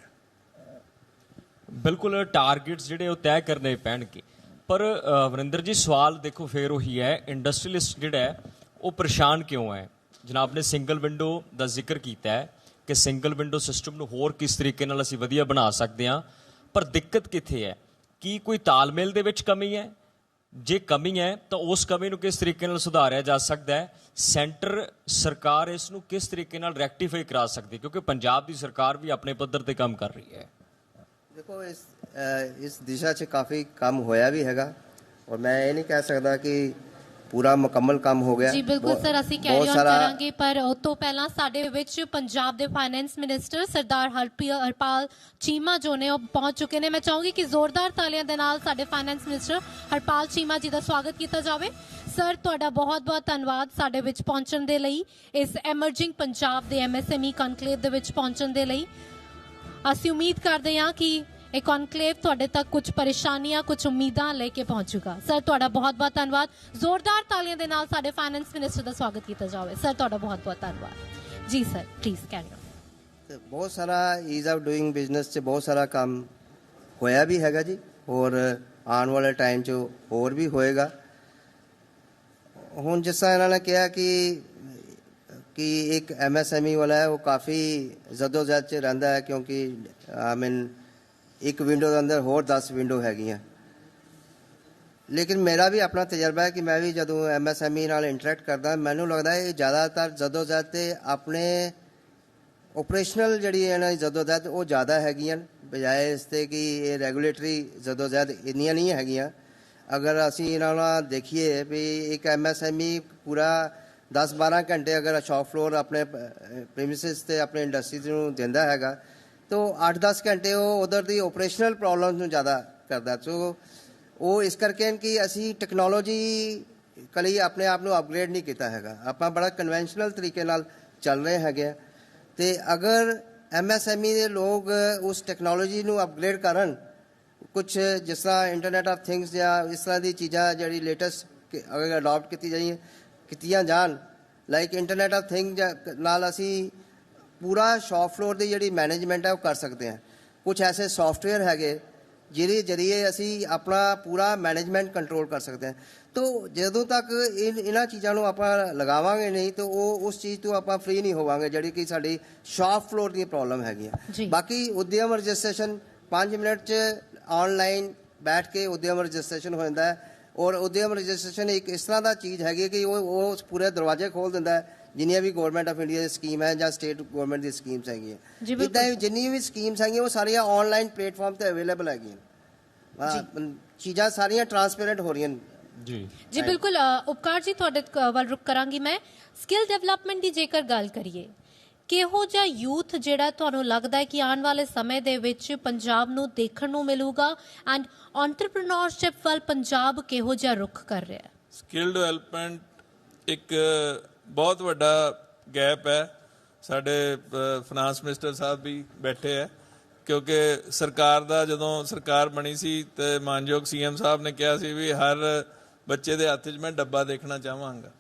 ਬਿਲਕੁਲ ਟਾਰਗੇਟਸ ਜਿਹੜੇ ਉਹ ਤੈਅ ਕਰਨੇ ਪੈਣਗੇ। ਪਰ ਵਰਿੰਦਰ ਜੀ ਸਵਾਲ ਦੇਖੋ ਫਿਰ ਉਹੀ ਹੈ, ਇੰਡਸਟਰੀਅਲਿਸਟ ਜਿਹੜਾ ਹੈ ਉਹ ਪਰੇਸ਼ਾਨ ਕਿਉਂ ਹੈ? ਜਨਾਬ ਨੇ ਸਿੰਗਲ ਵਿੰਡੋ ਦਾ ਜ਼ਿਕਰ ਕੀਤਾ ਹੈ ਕਿ ਸਿੰਗਲ ਵਿੰਡੋ ਸਿਸਟਮ ਨੂੰ ਹੋਰ ਕਿਸ ਤਰੀਕੇ ਨਾਲ ਅਸੀਂ ਵਧੀਆ ਬਣਾ ਸਕਦੇ ਹਾਂ, ਪਰ ਦਿੱਕਤ ਕਿੱਥੇ ਹੈ? ਕੀ ਕੋਈ ਤਾਲਮੇਲ ਦੇ ਵਿੱਚ ਕਮੀ ਹੈ? ਜੇ ਕਮੀ ਹੈ ਤਾਂ ਉਸ ਕਮੀ ਨੂੰ ਕਿਸ ਤਰੀਕੇ ਨਾਲ ਸੁਧਾਰਿਆ ਜਾ ਸਕਦਾ ਹੈ? ਸੈਂਟਰ ਸਰਕਾਰ ਇਸ ਨੂੰ ਕਿਸ ਤਰੀਕੇ ਨਾਲ ਰੈਕਟੀਫਾਈ ਕਰਾ ਸਕਦੀ ਹੈ? ਕਿਉਂਕਿ ਪੰਜਾਬ ਦੀ ਸਰਕਾਰ ਵੀ ਆਪਣੇ ਪੱਧਰ ਤੇ ਕੰਮ ਕਰ ਰਹੀ ਹੈ। ਦੇਖੋ ਇਸ ਦਿਸ਼ਾ 'ਚ ਕਾਫੀ ਕੰਮ ਹੋਇਆ ਵੀ ਹੈਗਾ, ਔਰ ਮੈਂ ਇਹ ਨਹੀਂ ਕਹਿ ਸਕਦਾ ਕਿ ਪੂਰਾ ਮੁਕੰਮਲ ਕੰਮ ਹੋ ਗਿਆ ਜੀ ਬਿਲਕੁਲ ਸਰ, ਅਸੀਂ ਕੈਰੀ ਔਨ ਕਰਾਂਗੇ, ਪਰ ਉਸ ਤੋਂ ਪਹਿਲਾਂ ਸਾਡੇ ਵਿੱਚ ਪੰਜਾਬ ਦੇ ਫਾਈਨੈਂਸ ਮਿਨਿਸਟਰ ਸਰਦਾਰ ਹਰਪਾਲ ਚੀਮਾ ਜੋ ਨੇ ਉਹ ਪਹੁੰਚ ਚੁੱਕੇ ਨੇ। ਮੈਂ ਚਾਹੂੰਗੀ ਕਿ ਜ਼ੋਰਦਾਰ ਤਾਲੀਆਂ ਦੇ ਨਾਲ ਸਾਡੇ ਫਾਈਨੈਂਸ ਮਿਨਿਸਟਰ ਹਰਪਾਲ ਚੀਮਾ ਜੀ ਦਾ ਸਵਾਗਤ ਕੀਤਾ ਜਾਵੇ। ਸਰ ਤੁਹਾਡਾ ਬਹੁਤ-ਬਹੁਤ ਧੰਨਵਾਦ ਸਾਡੇ ਵਿੱਚ ਪਹੁੰਚਣ ਦੇ ਲਈ, ਇਸ ਐਮਰਜਿੰਗ ਪੰਜਾਬ ਦੇ MSME ਕਨਕਲੇਵ ਦੇ ਵਿੱਚ ਪਹੁੰਚਣ ਦੇ ਲਈ। ਅਸੀਂ ਉਮੀਦ ਕਰਦੇ ਹਾਂ ਕਿ ਇਹ ਕਨਕਲੇਵ ਤੁਹਾਡੇ ਤੱਕ ਕੁਝ ਪਰੇਸ਼ਾਨੀਆਂ, ਕੁਝ ਉਮੀਦਾਂ ਲੈ ਕੇ ਪਹੁੰਚੂਗਾ। ਸਰ ਤੁਹਾਡਾ ਬਹੁਤ-ਬਹੁਤ ਧੰਨਵਾਦ। ਜ਼ੋਰਦਾਰ ਤਾਲੀਆਂ ਦੇ ਨਾਲ ਸਾਡੇ ਫਾਈਨੈਂਸ ਮਿਨਿਸਟਰ ਦਾ ਸਵਾਗਤ ਕੀਤਾ ਜਾਵੇ। ਸਰ ਤੁਹਾਡਾ ਬਹੁਤ-ਬਹੁਤ ਧੰਨਵਾਦ। ਜੀ ਸਰ ਪਲੀਜ਼ ਕੈਰੀ ਔਨ। ਬਹੁਤ ਸਾਰਾ ਈਜ਼ ਆਫ ਡੂਇੰਗ ਬਿਜ਼ਨਸ 'ਚ ਬਹੁਤ ਸਾਰਾ ਕੰਮ ਹੋਇਆ ਵੀ ਹੈਗਾ ਜੀ, ਔਰ ਆਉਣ ਵਾਲੇ ਟਾਈਮ 'ਚ ਹੋਰ ਵੀ ਹੋਏਗਾ। ਹੁਣ ਜਿਸ ਤਰ੍ਹਾਂ ਇਹਨਾਂ ਨੇ ਕਿਹਾ ਕਿ ਇੱਕ MSME ਵਾਲਾ ਹੈ ਉਹ ਕਾਫੀ ਜ਼ਦੋਜਹਿਦ 'ਚ ਰਹਿੰਦਾ ਹੈ, ਕਿਉਂਕਿ ਇੱਕ ਵਿੰਡੋ ਦੇ ਅੰਦਰ ਹੋਰ 10 ਵਿੰਡੋ ਹੈਗੀਆਂ। ਲੇਕਿਨ ਮੇਰਾ ਵੀ ਆਪਣਾ ਤਜਰਬਾ ਹੈ ਕਿ ਮੈਂ ਵੀ ਜਦੋਂ MSME ਨਾਲ ਇੰਟਰੈਕਟ ਕਰਦਾ, ਮੈਨੂੰ ਲੱਗਦਾ ਹੈ ਇਹ ਜ਼ਿਆਦਾਤਰ ਜ਼ਦੋਜਹਿਦ ਤੇ ਆਪਣੇ ਓਪਰੇਸ਼ਨਲ ਜਿਹੜੀ ਇਹਨਾਂ ਦੀ ਜ਼ਦੋਜਹਿਦ ਉਹ ਜ਼ਿਆਦਾ ਹੈਗੀਆਂ, ਬਜਾਏ ਇਸ 'ਤੇ ਕਿ ਇਹ ਰੈਗੂਲੇਟਰੀ ਜ਼ਦੋਜਹਿਦ ਇੰਨੀਆਂ ਨਹੀਂ ਹੈਗੀਆਂ। ਅਗਰ ਅਸੀਂ ਇਹਨਾਂ ਨਾਲ ਦੇਖੀਏ ਵੀ ਇੱਕ MSME ਪੂਰਾ 10-12 ਘੰਟੇ ਅਗਰ ਸ਼ੌਪ ਫਲੋਰ ਆਪਣੇ ਪ੍ਰੀਮਿਸਿਸ 'ਤੇ ਆਪਣੇ ਇੰਡਸਟਰੀ ਨੂੰ ਦਿੰਦਾ ਹੈਗਾ, तो 8-10 घंटे वो उधर दी ऑपरेशनल प्रॉब्लम्स ਨੂੰ ਜ਼ਿਆਦਾ ਕਰਦਾ। ਸੋ ਉਹ ਇਸ ਕਰਕੇ ਕਿ ਅਸੀਂ ਟੈਕਨੋਲੋਜੀ ਕਲੀ ਆਪਣੇ ਆਪ ਨੂੰ ਅਪਗ੍ਰੇਡ ਨਹੀਂ ਕੀਤਾ ਹੈਗਾ, ਆਪਾਂ ਬੜਾ ਕਨਵੈਨਸ਼ਨਲ ਤਰੀਕੇ ਨਾਲ ਚੱਲ ਰਹੇ ਹੈਗੇ। ਤੇ ਅਗਰ MSME ਦੇ ਲੋਕ ਉਸ ਟੈਕਨੋਲੋਜੀ ਨੂੰ ਅਪਗ੍ਰੇਡ ਕਰਨ, ਕੁਝ ਜਿਸ ਤਰ੍ਹਾਂ ਇੰਟਰਨੈਟ ਆਫ ਥਿੰਗਸ ਜਾਂ ਇਸ ਤਰ੍ਹਾਂ ਦੀ ਚੀਜ਼ਾਂ ਜਿਹੜੀ ਲੇਟੈਸਟ ਅਗਰ ਅਡਾਪਟ ਕੀਤੀਆਂ ਜਾਣ, ਲਾਈਕ ਇੰਟਰਨੈਟ ਆਫ ਥਿੰਗ ਨਾਲ ਅਸੀਂ पूरा शॉप फ्लोर की जी मैनेजमेंट है वो कर सकते हैं। कुछ ऐसे सॉफ्टवेयर है जिहदे जरिए असी अपना पूरा मैनेजमेंट कंट्रोल कर सकते हैं। तो जदों तक इन्हां चीज़ों को आप लगावांगे नहीं तो वो उस चीज़ तो आप फ्री नहीं होवांगे जिहड़ी कि साडी शॉप फ्लोर की प्रॉब्लम हैगी। बाकी उद्यम रजिस्ट्रेशन 5 मिनट ऑनलाइन बैठ के उद्यम रजिस्ट्रेशन हो जाता है, और उद्यम रजिस्ट्रेशन एक इस तरह का चीज़ हैगी कि वो पूरे दरवाजे खोल दिंदा है जिन्नियां भी गवर्नमेंट ऑफ इंडिया की स्कीम है ਜਾਂ स्टेट गवर्नमेंट की स्कीम्स हैगी। इदा जिन्नी भी स्कीम्स हैगी वो सारिया ऑनलाइन प्लेटफॉर्म ਤੇ अवेलेबल हैगी। चीज़ां सारिया ट्रांसपेरेंट हो रही हैं। जी बिल्कुल उपकार जी ਤੁਹਾਡੇ ਵੱਲ ਰੁਕ ਕਰਾਂਗੀ ਮੈਂ। ਸਕਿੱਲ ਡਿਵੈਲਪਮੈਂਟ ਦੀ ਜੇਕਰ ਗੱਲ ਕਰੀਏ, ਕਿਹੋ ਜਿਹਾ ਯੂਥ ਜਿਹੜਾ ਤੁਹਾਨੂੰ ਲੱਗਦਾ ਹੈ ਕਿ ਆਉਣ ਵਾਲੇ ਸਮੇਂ ਦੇ ਵਿੱਚ ਪੰਜਾਬ ਨੂੰ ਦੇਖਣ ਨੂੰ ਮਿਲੂਗਾ, ਐਂਡ ਐਂਟਰਪ੍ਰੀਨਿਓਰਸ਼ਿਪ ਵੱਲ ਪੰਜਾਬ ਕਿਹੋ ਜਿਹਾ ਰੁਖ ਕਰ ਰਿਹਾ ਹੈ? ਸਕਿੱਲ ਡਿਵੈਲਪਮੈਂਟ ਇੱਕ ਬਹੁਤ ਵੱਡਾ ਗੈਪ ਹੈ। ਸਾਡੇ ਫਾਈਨਾਂਸ ਮਿਨਿਸਟਰ ਸਾਹਿਬ ਵੀ ਬੈਠੇ ਹੈ, ਕਿਉਂਕਿ ਸਰਕਾਰ ਦਾ ਜਦੋਂ ਸਰਕਾਰ ਬਣੀ ਸੀ ਤੇ ਮਾਨਯੋਗ CM ਸਾਹਿਬ ਨੇ ਕਿਹਾ ਸੀ ਵੀ ਹਰ ਬੱਚੇ ਦੇ ਹੱਥ 'ਚ ਮੈਂ ਡੱਬਾ ਦੇਖਣਾ ਚਾਹਾਂਗਾ।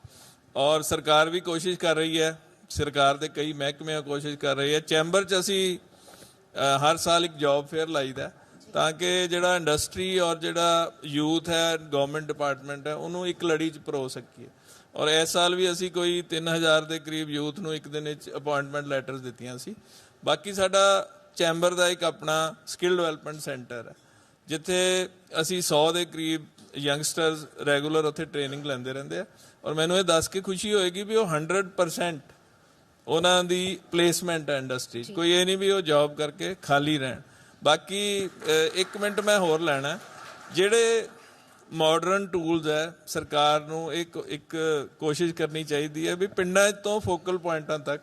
ਔਰ ਸਰਕਾਰ ਵੀ ਕੋਸ਼ਿਸ਼ ਕਰ ਰਹੀ ਹੈ, ਸਰਕਾਰ ਦੇ ਕਈ ਮਹਿਕਮੇ ਕੋਸ਼ਿਸ਼ ਕਰ ਰਹੇ ਹੈ। ਚੈਂਬਰ 'ਚ ਅਸੀਂ ਹਰ ਸਾਲ ਇੱਕ ਜੌਬ ਫੇਅਰ ਲਾਈਦਾ ਤਾਂ ਕਿ ਜਿਹੜਾ ਇੰਡਸਟਰੀ ਔਰ ਜਿਹੜਾ ਯੂਥ ਹੈ, ਗਵਰਨਮੈਂਟ ਡਿਪਾਰਟਮੈਂਟ ਹੈ, ਉਹਨੂੰ ਇੱਕ ਲੜੀ 'ਚ ਪਰੋ ਸਕੀਏ। ਔਰ ਇਸ ਸਾਲ ਵੀ ਅਸੀਂ ਕੋਈ 3000 ਦੇ ਕਰੀਬ ਯੂਥ ਨੂੰ ਇੱਕ ਦਿਨ ਵਿੱਚ ਅਪਾਇੰਟਮੈਂਟ ਲੈਟਰਸ ਦਿੱਤੀਆਂ ਸੀ। ਬਾਕੀ ਸਾਡਾ ਚੈਂਬਰ ਦਾ ਇੱਕ ਆਪਣਾ ਸਕਿੱਲ ਡਿਵੈਲਪਮੈਂਟ ਸੈਂਟਰ ਹੈ ਜਿੱਥੇ ਅਸੀਂ 100 ਦੇ ਕਰੀਬ ਯੰਗਸਟਰਸ ਰੈਗੂਲਰ ਉੱਥੇ ਟ੍ਰੇਨਿੰਗ ਲੈਂਦੇ ਰਹਿੰਦੇ ਆ। ਔਰ ਮੈਨੂੰ ਇਹ ਦੱਸ ਕੇ ਖੁਸ਼ੀ ਹੋਏਗੀ ਵੀ ਉਹ 100% ਉਹਨਾਂ ਦੀ ਪਲੇਸਮੈਂਟ ਹੈ ਇੰਡਸਟਰੀ 'ਚ। ਕੋਈ ਇਹ ਨਹੀਂ ਵੀ ਉਹ ਜੌਬ ਕਰਕੇ ਖਾਲੀ ਰਹਿਣ। ਬਾਕੀ 1 ਮਿੰਟ ਮੈਂ ਹੋਰ ਲੈਣਾ, ਜਿਹੜੇ ਮਾਡਰਨ ਟੂਲਸ ਹੈ ਸਰਕਾਰ ਨੂੰ ਇੱਕ ਕੋਸ਼ਿਸ਼ ਕਰਨੀ ਚਾਹੀਦੀ ਹੈ ਵੀ ਪਿੰਡਾਂ ਤੋਂ ਫੋਕਲ ਪੁਆਇੰਟਾਂ ਤੱਕ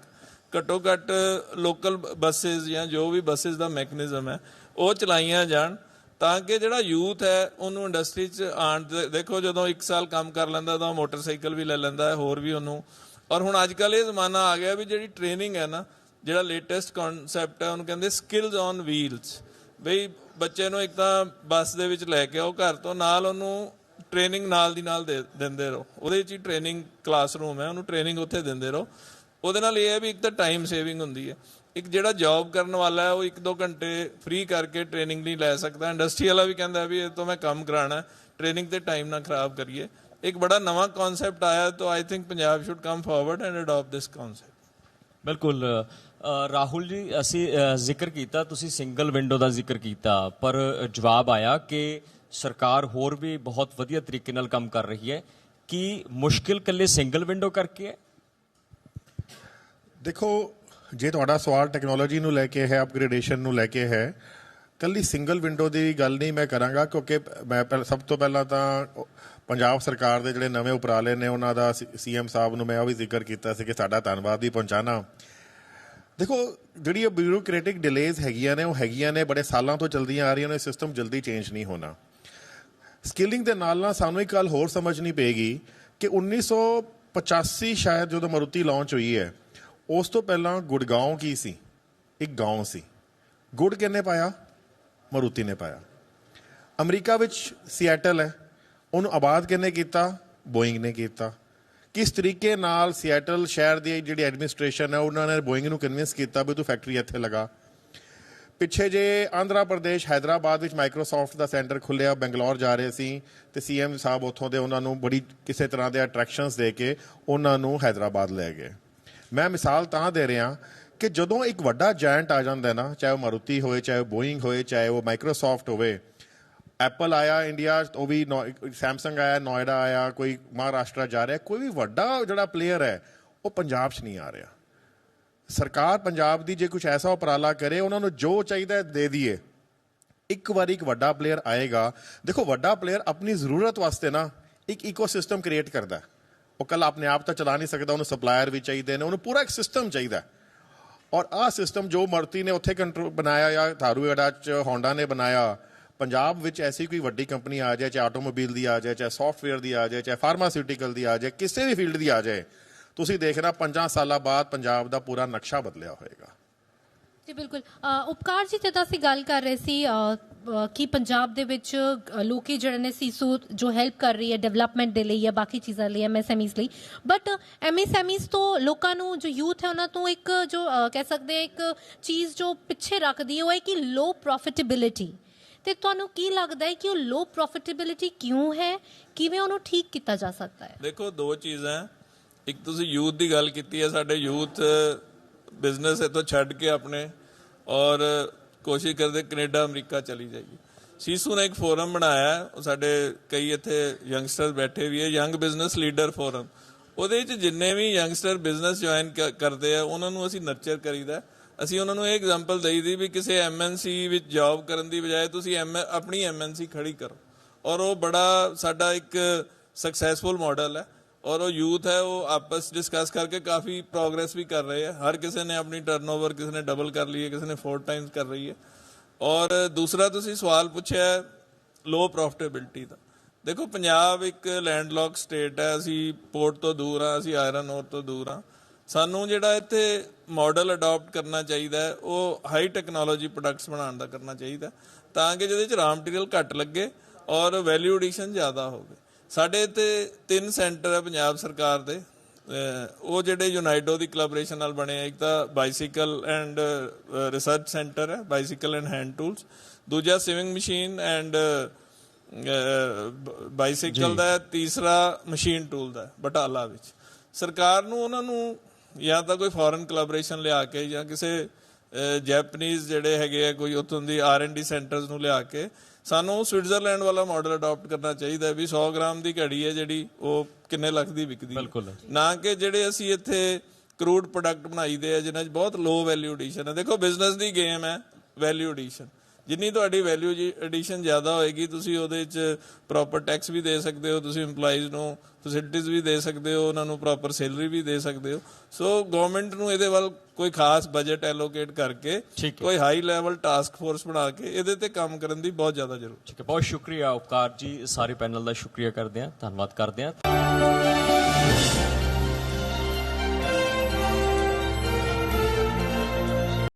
ਘੱਟੋ ਘੱਟ ਲੋਕਲ ਬੱਸਿਸ ਜਾਂ ਜੋ ਵੀ ਬੱਸਿਸ ਦਾ ਮੈਕਨਿਜ਼ਮ ਹੈ ਉਹ ਚਲਾਈਆਂ ਜਾਣ ਤਾਂ ਕਿ ਜਿਹੜਾ ਯੂਥ ਹੈ ਉਹਨੂੰ ਇੰਡਸਟਰੀ 'ਚ ਆਉਣ। ਦੇਖੋ ਜਦੋਂ 1 ਸਾਲ ਕੰਮ ਕਰ ਲੈਂਦਾ ਤਾਂ ਉਹ ਮੋਟਰਸਾਈਕਲ ਵੀ ਲੈ ਲੈਂਦਾ ਹੈ, ਹੋਰ ਵੀ ਉਹਨੂੰ। ਔਰ ਹੁਣ ਅੱਜ ਕੱਲ੍ਹ ਇਹ ਜ਼ਮਾਨਾ ਆ ਗਿਆ ਵੀ ਜਿਹੜੀ ਟ੍ਰੇਨਿੰਗ ਹੈ ਨਾ, ਜਿਹੜਾ ਲੇਟੈਸਟ ਕਨਸੈਪਟ ਹੈ ਉਹਨੂੰ ਕਹਿੰਦੇ ਸਕਿੱਲਸ ਔਨ ਵੀਲਸ। ਬਈ ਬੱਚੇ ਨੂੰ ਇੱਕ ਤਾਂ ਬੱਸ ਦੇ ਵਿੱਚ ਲੈ ਕੇ ਆਓ ਘਰ ਤੋਂ, ਨਾਲ ਉਹਨੂੰ ਟ੍ਰੇਨਿੰਗ ਨਾਲ ਦੀ ਨਾਲ ਦਿੰਦੇ ਰਹੋ। ਉਹਦੇ 'ਚ ਹੀ ਟ੍ਰੇਨਿੰਗ ਕਲਾਸਰੂਮ ਹੈ, ਉਹਨੂੰ ਟ੍ਰੇਨਿੰਗ ਉੱਥੇ ਦਿੰਦੇ ਰਹੋ। ਉਹਦੇ ਨਾਲ ਇਹ ਹੈ ਵੀ ਇੱਕ ਤਾਂ ਟਾਈਮ ਸੇਵਿੰਗ ਹੁੰਦੀ ਹੈ, ਇੱਕ ਜਿਹੜਾ ਜੌਬ ਕਰਨ ਵਾਲਾ ਹੈ ਉਹ 1-2 ਘੰਟੇ ਫ੍ਰੀ ਕਰਕੇ ਟ੍ਰੇਨਿੰਗ ਨਹੀਂ ਲੈ ਸਕਦਾ। ਇੰਡਸਟਰੀ ਵਾਲਾ ਵੀ ਕਹਿੰਦਾ ਵੀ ਇਹ ਤੋਂ ਮੈਂ ਕੰਮ ਕਰਾਉਣਾ, ਟ੍ਰੇਨਿੰਗ ਤੇ ਟਾਈਮ ਨਾ ਖਰਾਬ ਕਰੀਏ। ਇੱਕ ਬੜਾ ਨਵਾਂ ਕਨਸੈਪਟ ਆਇਆ ਤਾਂ I think Punjab should come forward and adapt this concept. ਬਿਲਕੁਲ ਰਾਹੁਲ ਜੀ, ਅਸੀਂ ਜ਼ਿਕਰ ਕੀਤਾ, ਤੁਸੀਂ ਸਿੰਗਲ ਵਿੰਡੋ ਦਾ ਜ਼ਿਕਰ ਕੀਤਾ, ਪਰ ਜਵਾਬ ਆਇਆ ਕਿ ਸਰਕਾਰ ਹੋਰ ਵੀ ਬਹੁਤ ਵਧੀਆ ਤਰੀਕੇ ਨਾਲ ਕੰਮ ਕਰ ਰਹੀ ਹੈ। ਕੀ ਮੁਸ਼ਕਿਲ ਇਕੱਲੇ ਸਿੰਗਲ ਵਿੰਡੋ ਕਰਕੇ ਹੈ? ਦੇਖੋ, ਜੇ ਤੁਹਾਡਾ ਸਵਾਲ ਟੈਕਨੋਲੋਜੀ ਨੂੰ ਲੈ ਕੇ ਹੈ, ਅਪਗ੍ਰੇਡੇਸ਼ਨ ਨੂੰ ਲੈ ਕੇ ਹੈ, ਕੱਲੀ ਸਿੰਗਲ ਵਿੰਡੋ ਦੀ ਗੱਲ ਨਹੀਂ ਮੈਂ ਕਰਾਂਗਾ, ਕਿਉਂਕਿ ਮੈਂ ਸਭ ਤੋਂ ਪਹਿਲਾਂ ਤਾਂ ਪੰਜਾਬ ਸਰਕਾਰ ਦੇ ਜਿਹੜੇ ਨਵੇਂ ਉਪਰਾਲੇ ਨੇ ਉਹਨਾਂ ਦਾ CM ਸਾਹਿਬ ਨੂੰ ਮੈਂ ਉਹ ਵੀ ਜ਼ਿਕਰ ਕੀਤਾ ਸੀ ਕਿ ਸਾਡਾ ਧੰਨਵਾਦ ਵੀ ਪਹੁੰਚਾਉਣਾ। ਦੇਖੋ, ਜਿਹੜੀ ਇਹ ਬਿਊਰੋਕ੍ਰੈਟਿਕ ਡਿਲੇਜ਼ ਹੈਗੀਆਂ ਨੇ ਉਹ ਹੈਗੀਆਂ ਨੇ, ਬੜੇ ਸਾਲਾਂ ਤੋਂ ਚਲਦੀਆਂ ਆ ਰਹੀਆਂ ਨੇ। ਸਿਸਟਮ ਜਲਦੀ ਚੇਂਜ ਨਹੀਂ ਹੋਣਾ। ਸਕਿਲਿੰਗ ਦੇ ਨਾਲ ਨਾਲ ਸਾਨੂੰ ਇੱਕ ਗੱਲ ਹੋਰ ਸਮਝਣੀ ਪਏਗੀ ਕਿ 1985 ਸ਼ਾਇਦ ਜਦੋਂ ਮਾਰੂਤੀ ਲਾਂਚ ਹੋਈ ਹੈ, ਉਸ ਤੋਂ ਪਹਿਲਾਂ ਗੁੜਗਾਉਂ ਕੀ ਸੀ? ਇੱਕ ਗਾਉਂ ਸੀ। ਗੁੜ ਕਿਹਨੇ ਪਾਇਆ? ਮਾਰੂਤੀ ਨੇ ਪਾਇਆ। ਅਮਰੀਕਾ ਵਿੱਚ ਸੀਐਟਲ ਹੈ, ਉਹਨੂੰ ਆਬਾਦ ਕਿਹਨੇ ਕੀਤਾ? ਬੋਇੰਗ ਨੇ ਕੀਤਾ। ਕਿਸ ਤਰੀਕੇ ਨਾਲ ਸੀਐਟਲ ਸ਼ਹਿਰ ਦੀ ਜਿਹੜੀ ਐਡਮਿਨਿਸਟ੍ਰੇਸ਼ਨ ਹੈ ਉਹਨਾਂ ਨੇ ਬੋਇੰਗ ਨੂੰ ਕਨਵਿੰਸ ਕੀਤਾ ਵੀ ਤੂੰ ਫੈਕਟਰੀ ਇੱਥੇ ਲਗਾ। ਪਿੱਛੇ ਜੇ ਆਂਧਰਾ ਪ੍ਰਦੇਸ਼ ਹੈਦਰਾਬਾਦ ਵਿੱਚ ਮਾਈਕਰੋਸਾਫਟ ਦਾ ਸੈਂਟਰ ਖੁੱਲਿਆ, ਬੰਗਲੌਰ ਜਾ ਰਹੇ ਸੀ ਤੇ CM ਸਾਹਿਬ ਉੱਥੋਂ ਦੇ ਉਹਨਾਂ ਨੂੰ ਬੜੀ ਕਿਸੇ ਤਰ੍ਹਾਂ ਦੇ ਅਟਰੈਕਸ਼ਨਸ ਦੇ ਕੇ ਉਹਨਾਂ ਨੂੰ ਹੈਦਰਾਬਾਦ ਲੈ ਗਏ। ਮੈਂ ਮਿਸਾਲ ਤਾਂ ਦੇ ਰਿਹਾ ਕਿ ਜਦੋਂ ਇੱਕ ਵੱਡਾ ਜਾਇੰਟ ਆ ਜਾਂਦਾ ਨਾ, ਚਾਹੇ ਉਹ ਮਾਰੂਤੀ ਹੋਏ, ਚਾਹੇ ਉਹ ਬੋਇੰਗ ਹੋਏ, ਚਾਹੇ ਉਹ ਮਾਈਕਰੋਸਾਫਟ ਹੋਵੇ, ਐਪਲ ਆਇਆ ਇੰਡੀਆ, ਉਹ ਵੀ ਸੈਮਸੰਗ ਆਇਆ, ਨੋਇਡਾ ਆਇਆ, ਕੋਈ ਮਹਾਰਾਸ਼ਟਰ ਜਾ ਰਿਹਾ, ਕੋਈ ਵੀ ਵੱਡਾ ਜਿਹੜਾ ਪਲੇਅਰ ਹੈ ਉਹ ਪੰਜਾਬ 'ਚ ਨਹੀਂ ਆ ਰਿਹਾ। ਸਰਕਾਰ ਪੰਜਾਬ ਦੀ ਜੇ ਕੁਛ ਐਸਾ ਉਪਰਾਲਾ ਕਰੇ, ਉਹਨਾਂ ਨੂੰ ਜੋ ਚਾਹੀਦਾ ਦੇ ਦਈਏ, ਇੱਕ ਵਾਰੀ ਇੱਕ ਵੱਡਾ ਪਲੇਅਰ ਆਏਗਾ। ਦੇਖੋ, ਵੱਡਾ ਪਲੇਅਰ ਆਪਣੀ ਜ਼ਰੂਰਤ ਵਾਸਤੇ ਨਾ ਇੱਕ ਈਕੋਸਿਸਟਮ ਕ੍ਰੀਏਟ ਕਰਦਾ। ਉਹ ਕੱਲ ਆਪਣੇ ਆਪ ਤਾਂ ਚਲਾ ਨਹੀਂ ਸਕਦਾ, ਉਹਨੂੰ ਸਪਲਾਇਰ ਵੀ ਚਾਹੀਦੇ ਨੇ, ਉਹਨੂੰ ਪੂਰਾ ਇੱਕ ਸਿਸਟਮ ਚਾਹੀਦਾ। ਔਰ ਆਹ ਸਿਸਟਮ ਜੋ ਮਾਰੂਤੀ ਨੇ ਉੱਥੇ ਕੰਟਰੋਲ ਬਣਾਇਆ ਜਾਂ ਧਾਰੂਹੇੜਾ 'ਚ ਹੋਂਡਾ ਨੇ ਬਣਾਇਆ, ਪੰਜਾਬ ਵਿੱਚ ਐਸੀ ਕੋਈ ਵੱਡੀ ਕੰਪਨੀ ਆ ਜਾਏ, ਚਾਹੇ ਆਟੋਮੋਬਾਈਲ ਦੀ ਆ ਜਾਏ, ਚਾਹੇ ਸੌਫਟਵੇਅਰ ਦੀ ਆ ਜਾਏ, ਚਾਹੇ ਫਾਰਮਾਸਿਊਟੀਕਲ ਦੀ ਆ ਜਾਏ, ਕਿਸੇ ਵੀ ਫੀਲਡ ਦੀ ਆ ਜਾਏ, ਤੁਸੀਂ ਦੇਖਣਾ 5 ਸਾਲਾਂ ਬਾਅਦ ਪੰਜਾਬ ਦਾ ਪੂਰਾ ਨਕਸ਼ਾ ਬਦਲਿਆ ਹੋਏਗਾ। ਜੀ ਬਿਲਕੁਲ। ਉਪਕਾਰ ਜੀ, ਜਦੋਂ ਅਸੀਂ ਗੱਲ ਕਰ ਰਹੇ ਸੀ ਕਿ ਪੰਜਾਬ ਦੇ ਵਿੱਚ ਲੋਕੀ ਜਿਹੜੇ ਨੇ ਸੀਸੂ ਜੋ ਹੈਲਪ ਕਰ ਰਹੀ ਹੈ ਡਿਵੈਲਪਮੈਂਟ ਦੇ ਲਈ ਜਾਂ ਬਾਕੀ ਚੀਜ਼ਾਂ ਲਈ, MSMEs ਲਈ, ਬਟ MSMEs ਤੋਂ ਲੋਕਾਂ ਨੂੰ, ਜੋ ਯੂਥ ਹੈ ਉਹਨਾਂ ਤੋਂ ਇੱਕ ਜੋ ਕਹਿ ਸਕਦੇ ਇੱਕ ਚੀਜ਼ ਜੋ ਪਿੱਛੇ ਰੱਖਦੀ ਹੈ ਉਹ ਹੈ ਕਿ ਲੋ ਪ੍ਰੋਫਿਟੇਬਿਲਿਟੀ। ਤੇ ਤੁਹਾਨੂੰ ਕੀ ਲੱਗਦਾ ਹੈ ਕਿ ਉਹ ਲੋ ਪ੍ਰੋਫਿਟੇਬਿਲਿਟੀ ਕਿਉਂ ਹੈ, ਕਿਵੇਂ ਉਹਨੂੰ ਠੀਕ ਕੀਤਾ ਜਾ ਸਕਦਾ ਹੈ? ਦੇਖੋ, 2 ਚੀਜ਼ਾਂ। ਇੱਕ ਤੁਸੀਂ ਯੂਥ ਦੀ ਗੱਲ ਕੀਤੀ ਹੈ, ਸਾਡੇ ਯੂਥ ਬਿਜ਼ਨਸ ਇੱਥੋਂ ਛੱਡ ਕੇ ਆਪਣੇ ਔਰ ਕੋਸ਼ਿਸ਼ ਕਰਦੇ ਕੈਨੇਡਾ ਅਮਰੀਕਾ ਚਲੀ ਜਾਈਏ। ਸੀਸੂ ਨੇ ਇੱਕ ਫੋਰਮ ਬਣਾਇਆ, ਸਾਡੇ ਕਈ ਇੱਥੇ ਯੰਗਸਟਰ ਬੈਠੇ ਵੀ ਹੈ, ਯੰਗ ਬਿਜ਼ਨਸ ਲੀਡਰ ਫੋਰਮ। ਉਹਦੇ 'ਚ ਜਿੰਨੇ ਵੀ ਯੰਗਸਟਰ ਬਿਜ਼ਨਸ ਜੁਆਇਨ ਕਰਦੇ ਆ ਉਹਨਾਂ ਨੂੰ ਅਸੀਂ ਨਰਚਰ ਕਰੀਦਾ। ਅਸੀਂ ਉਹਨਾਂ ਨੂੰ ਇਹ ਐਗਜ਼ਾਮਪਲ ਦੇਈ ਦੀ ਵੀ ਕਿਸੇ MNC ਵਿੱਚ ਜੌਬ ਕਰਨ ਦੀ ਬਜਾਏ ਤੁਸੀਂ ਆਪਣੀ MNC ਖੜੀ ਕਰੋ। ਔਰ ਉਹ ਬੜਾ ਸਾਡਾ ਇੱਕ ਸਕਸੈਸਫੁਲ ਮਾਡਲ ਹੈ। ਔਰ ਉਹ ਯੂਥ ਹੈ ਉਹ ਆਪਸ ਡਿਸਕਸ ਕਰਕੇ ਕਾਫੀ ਪ੍ਰੋਗਰੈਸ ਵੀ ਕਰ ਰਹੇ ਹੈ। ਹਰ ਕਿਸੇ ਨੇ ਆਪਣੀ ਟਰਨਓਵਰ ਕਿਸੇ ਨੇ ਡਬਲ ਕਰ ਲਈ ਹੈ, ਕਿਸੇ ਨੇ 4 ਟਾਈਮਸ ਕਰ ਰਹੀ ਹੈ। ਔਰ ਦੂਸਰਾ ਤੁਸੀਂ ਸਵਾਲ ਪੁੱਛਿਆ ਲੋ ਪ੍ਰੋਫਿਟੇਬਿਲਿਟੀ ਦਾ। ਦੇਖੋ, ਪੰਜਾਬ ਇੱਕ ਲੈਂਡਲੌਕ ਸਟੇਟ ਹੈ, ਅਸੀਂ ਪੋਰਟ ਤੋਂ ਦੂਰ ਹਾਂ, ਅਸੀਂ ਆਇਰਨ ਔਰ ਤੋਂ ਦੂਰ ਹਾਂ। ਸਾਨੂੰ ਜਿਹੜਾ ਇੱਥੇ ਮਾਡਲ ਅਡਾਪਟ ਕਰਨਾ ਚਾਹੀਦਾ ਹੈ ਉਹ ਹਾਈ ਟੈਕਨੋਲੋਜੀ ਪ੍ਰੋਡਕਟਸ ਬਣਾਉਣ ਦਾ ਕਰਨਾ ਚਾਹੀਦਾ, ਤਾਂ ਕਿ ਜਿਹਦੇ 'ਚ ਰਾ ਮਟੀਰੀਅਲ ਘੱਟ ਲੱਗੇ ਔਰ ਵੈਲਿਊ ਐਡੀਸ਼ਨ ਜ਼ਿਆਦਾ ਹੋਵੇ। ਸਾਡੇ ਇੱਥੇ 3 ਸੈਂਟਰ ਹੈ ਪੰਜਾਬ ਸਰਕਾਰ ਦੇ, ਉਹ ਜਿਹੜੇ ਯੂਨਾਈਡੋ ਦੀ ਕੋਲੈਬੋਰੇਸ਼ਨ ਨਾਲ ਬਣੇ ਆ। ਇੱਕ ਤਾਂ ਬਾਈਸਾਈਕਲ ਐਂਡ ਰਿਸਰਚ ਸੈਂਟਰ ਹੈ, ਬਾਈਸਾਈਕਲ ਐਂਡ ਹੈਂਡ ਟੂਲਸ। ਦੂਜਾ ਸਵਿੰਗ ਮਸ਼ੀਨ ਐਂਡ ਬਾਈਸਾਈਕਲ ਦਾ। ਤੀਸਰਾ ਮਸ਼ੀਨ ਟੂਲ ਦਾ ਬਟਾਲਾ ਵਿੱਚ। ਸਰਕਾਰ ਨੂੰ ਉਹਨਾਂ ਨੂੰ ਜਾਂ ਤਾਂ ਕੋਈ ਫੋਰਨ ਕੋਲੈਬੋਰੇਸ਼ਨ ਲਿਆ ਕੇ ਜਾਂ ਕਿਸੇ ਜੈਪਨੀਜ਼ ਜਿਹੜੇ ਹੈਗੇ ਆ ਕੋਈ ਉੱਥੋਂ ਦੀ R&D ਸੈਂਟਰਸ ਨੂੰ ਲਿਆ ਕੇ ਸਾਨੂੰ ਸਵਿਟਜ਼ਰਲੈਂਡ ਵਾਲਾ ਮਾਡਲ ਅਡਾਪਟ ਕਰਨਾ ਚਾਹੀਦਾ ਵੀ 100 ਗ੍ਰਾਮ ਦੀ ਘੜੀ ਹੈ ਜਿਹੜੀ ਉਹ ਕਿੰਨੇ ਲੱਖ ਦੀ ਵਿਕਦੀ ਹੈ, ਨਾ ਕਿ ਜਿਹੜੇ ਅਸੀਂ ਇੱਥੇ ਕਰੂਡ ਪ੍ਰੋਡਕਟ ਬਣਾਈਦੇ ਆ ਜਿਨ੍ਹਾਂ 'ਚ ਬਹੁਤ ਲੋ ਵੈਲਿਊ ਐਡੀਸ਼ਨ ਹੈ। ਦੇਖੋ ਬਿਜ਼ਨਸ ਦੀ ਗੇਮ ਹੈ ਵੈਲਿਊ ਐਡੀਸ਼ਨ। ਜਿੰਨੀ ਤੁਹਾਡੀ ਵੈਲਿਊ ਐਡੀਸ਼ਨ ਜ਼ਿਆਦਾ ਹੋਏਗੀ ਤੁਸੀਂ ਉਹਦੇ 'ਚ ਪ੍ਰੋਪਰ ਟੈਕਸ ਵੀ ਦੇ ਸਕਦੇ ਹੋ, ਤੁਸੀਂ ਇੰਪਲਾਈਜ਼ ਨੂੰ ਫੈਸਿਲਿਟੀਜ਼ ਵੀ ਦੇ ਸਕਦੇ ਹੋ, ਉਹਨਾਂ ਨੂੰ ਪ੍ਰੋਪਰ ਸੈਲਰੀ ਵੀ ਦੇ ਸਕਦੇ ਹੋ। ਸੋ ਗਵਰਨਮੈਂਟ ਨੂੰ ਇਹਦੇ ਵੱਲ ਕੋਈ ਖਾਸ ਬਜਟ ਐਲੋਕੇਟ ਕਰਕੇ ਕੋਈ ਹਾਈ ਲੈਵਲ ਟਾਸਕ ਫੋਰਸ ਬਣਾ ਕੇ ਇਹਦੇ ਤੇ ਕੰਮ ਕਰਨ ਦੀ ਬਹੁਤ ਜ਼ਿਆਦਾ ਜ਼ਰੂਰਤ ਹੈ। ਠੀਕ ਹੈ, ਬਹੁਤ ਸ਼ੁਕਰੀਆ ਉਪਕਾਰ ਜੀ। ਸਾਰੇ ਪੈਨਲ ਦਾ ਸ਼ੁਕਰੀਆ ਕਰਦੇ ਹਾਂ, ਧੰਨਵਾਦ ਕਰਦੇ ਹਾਂ।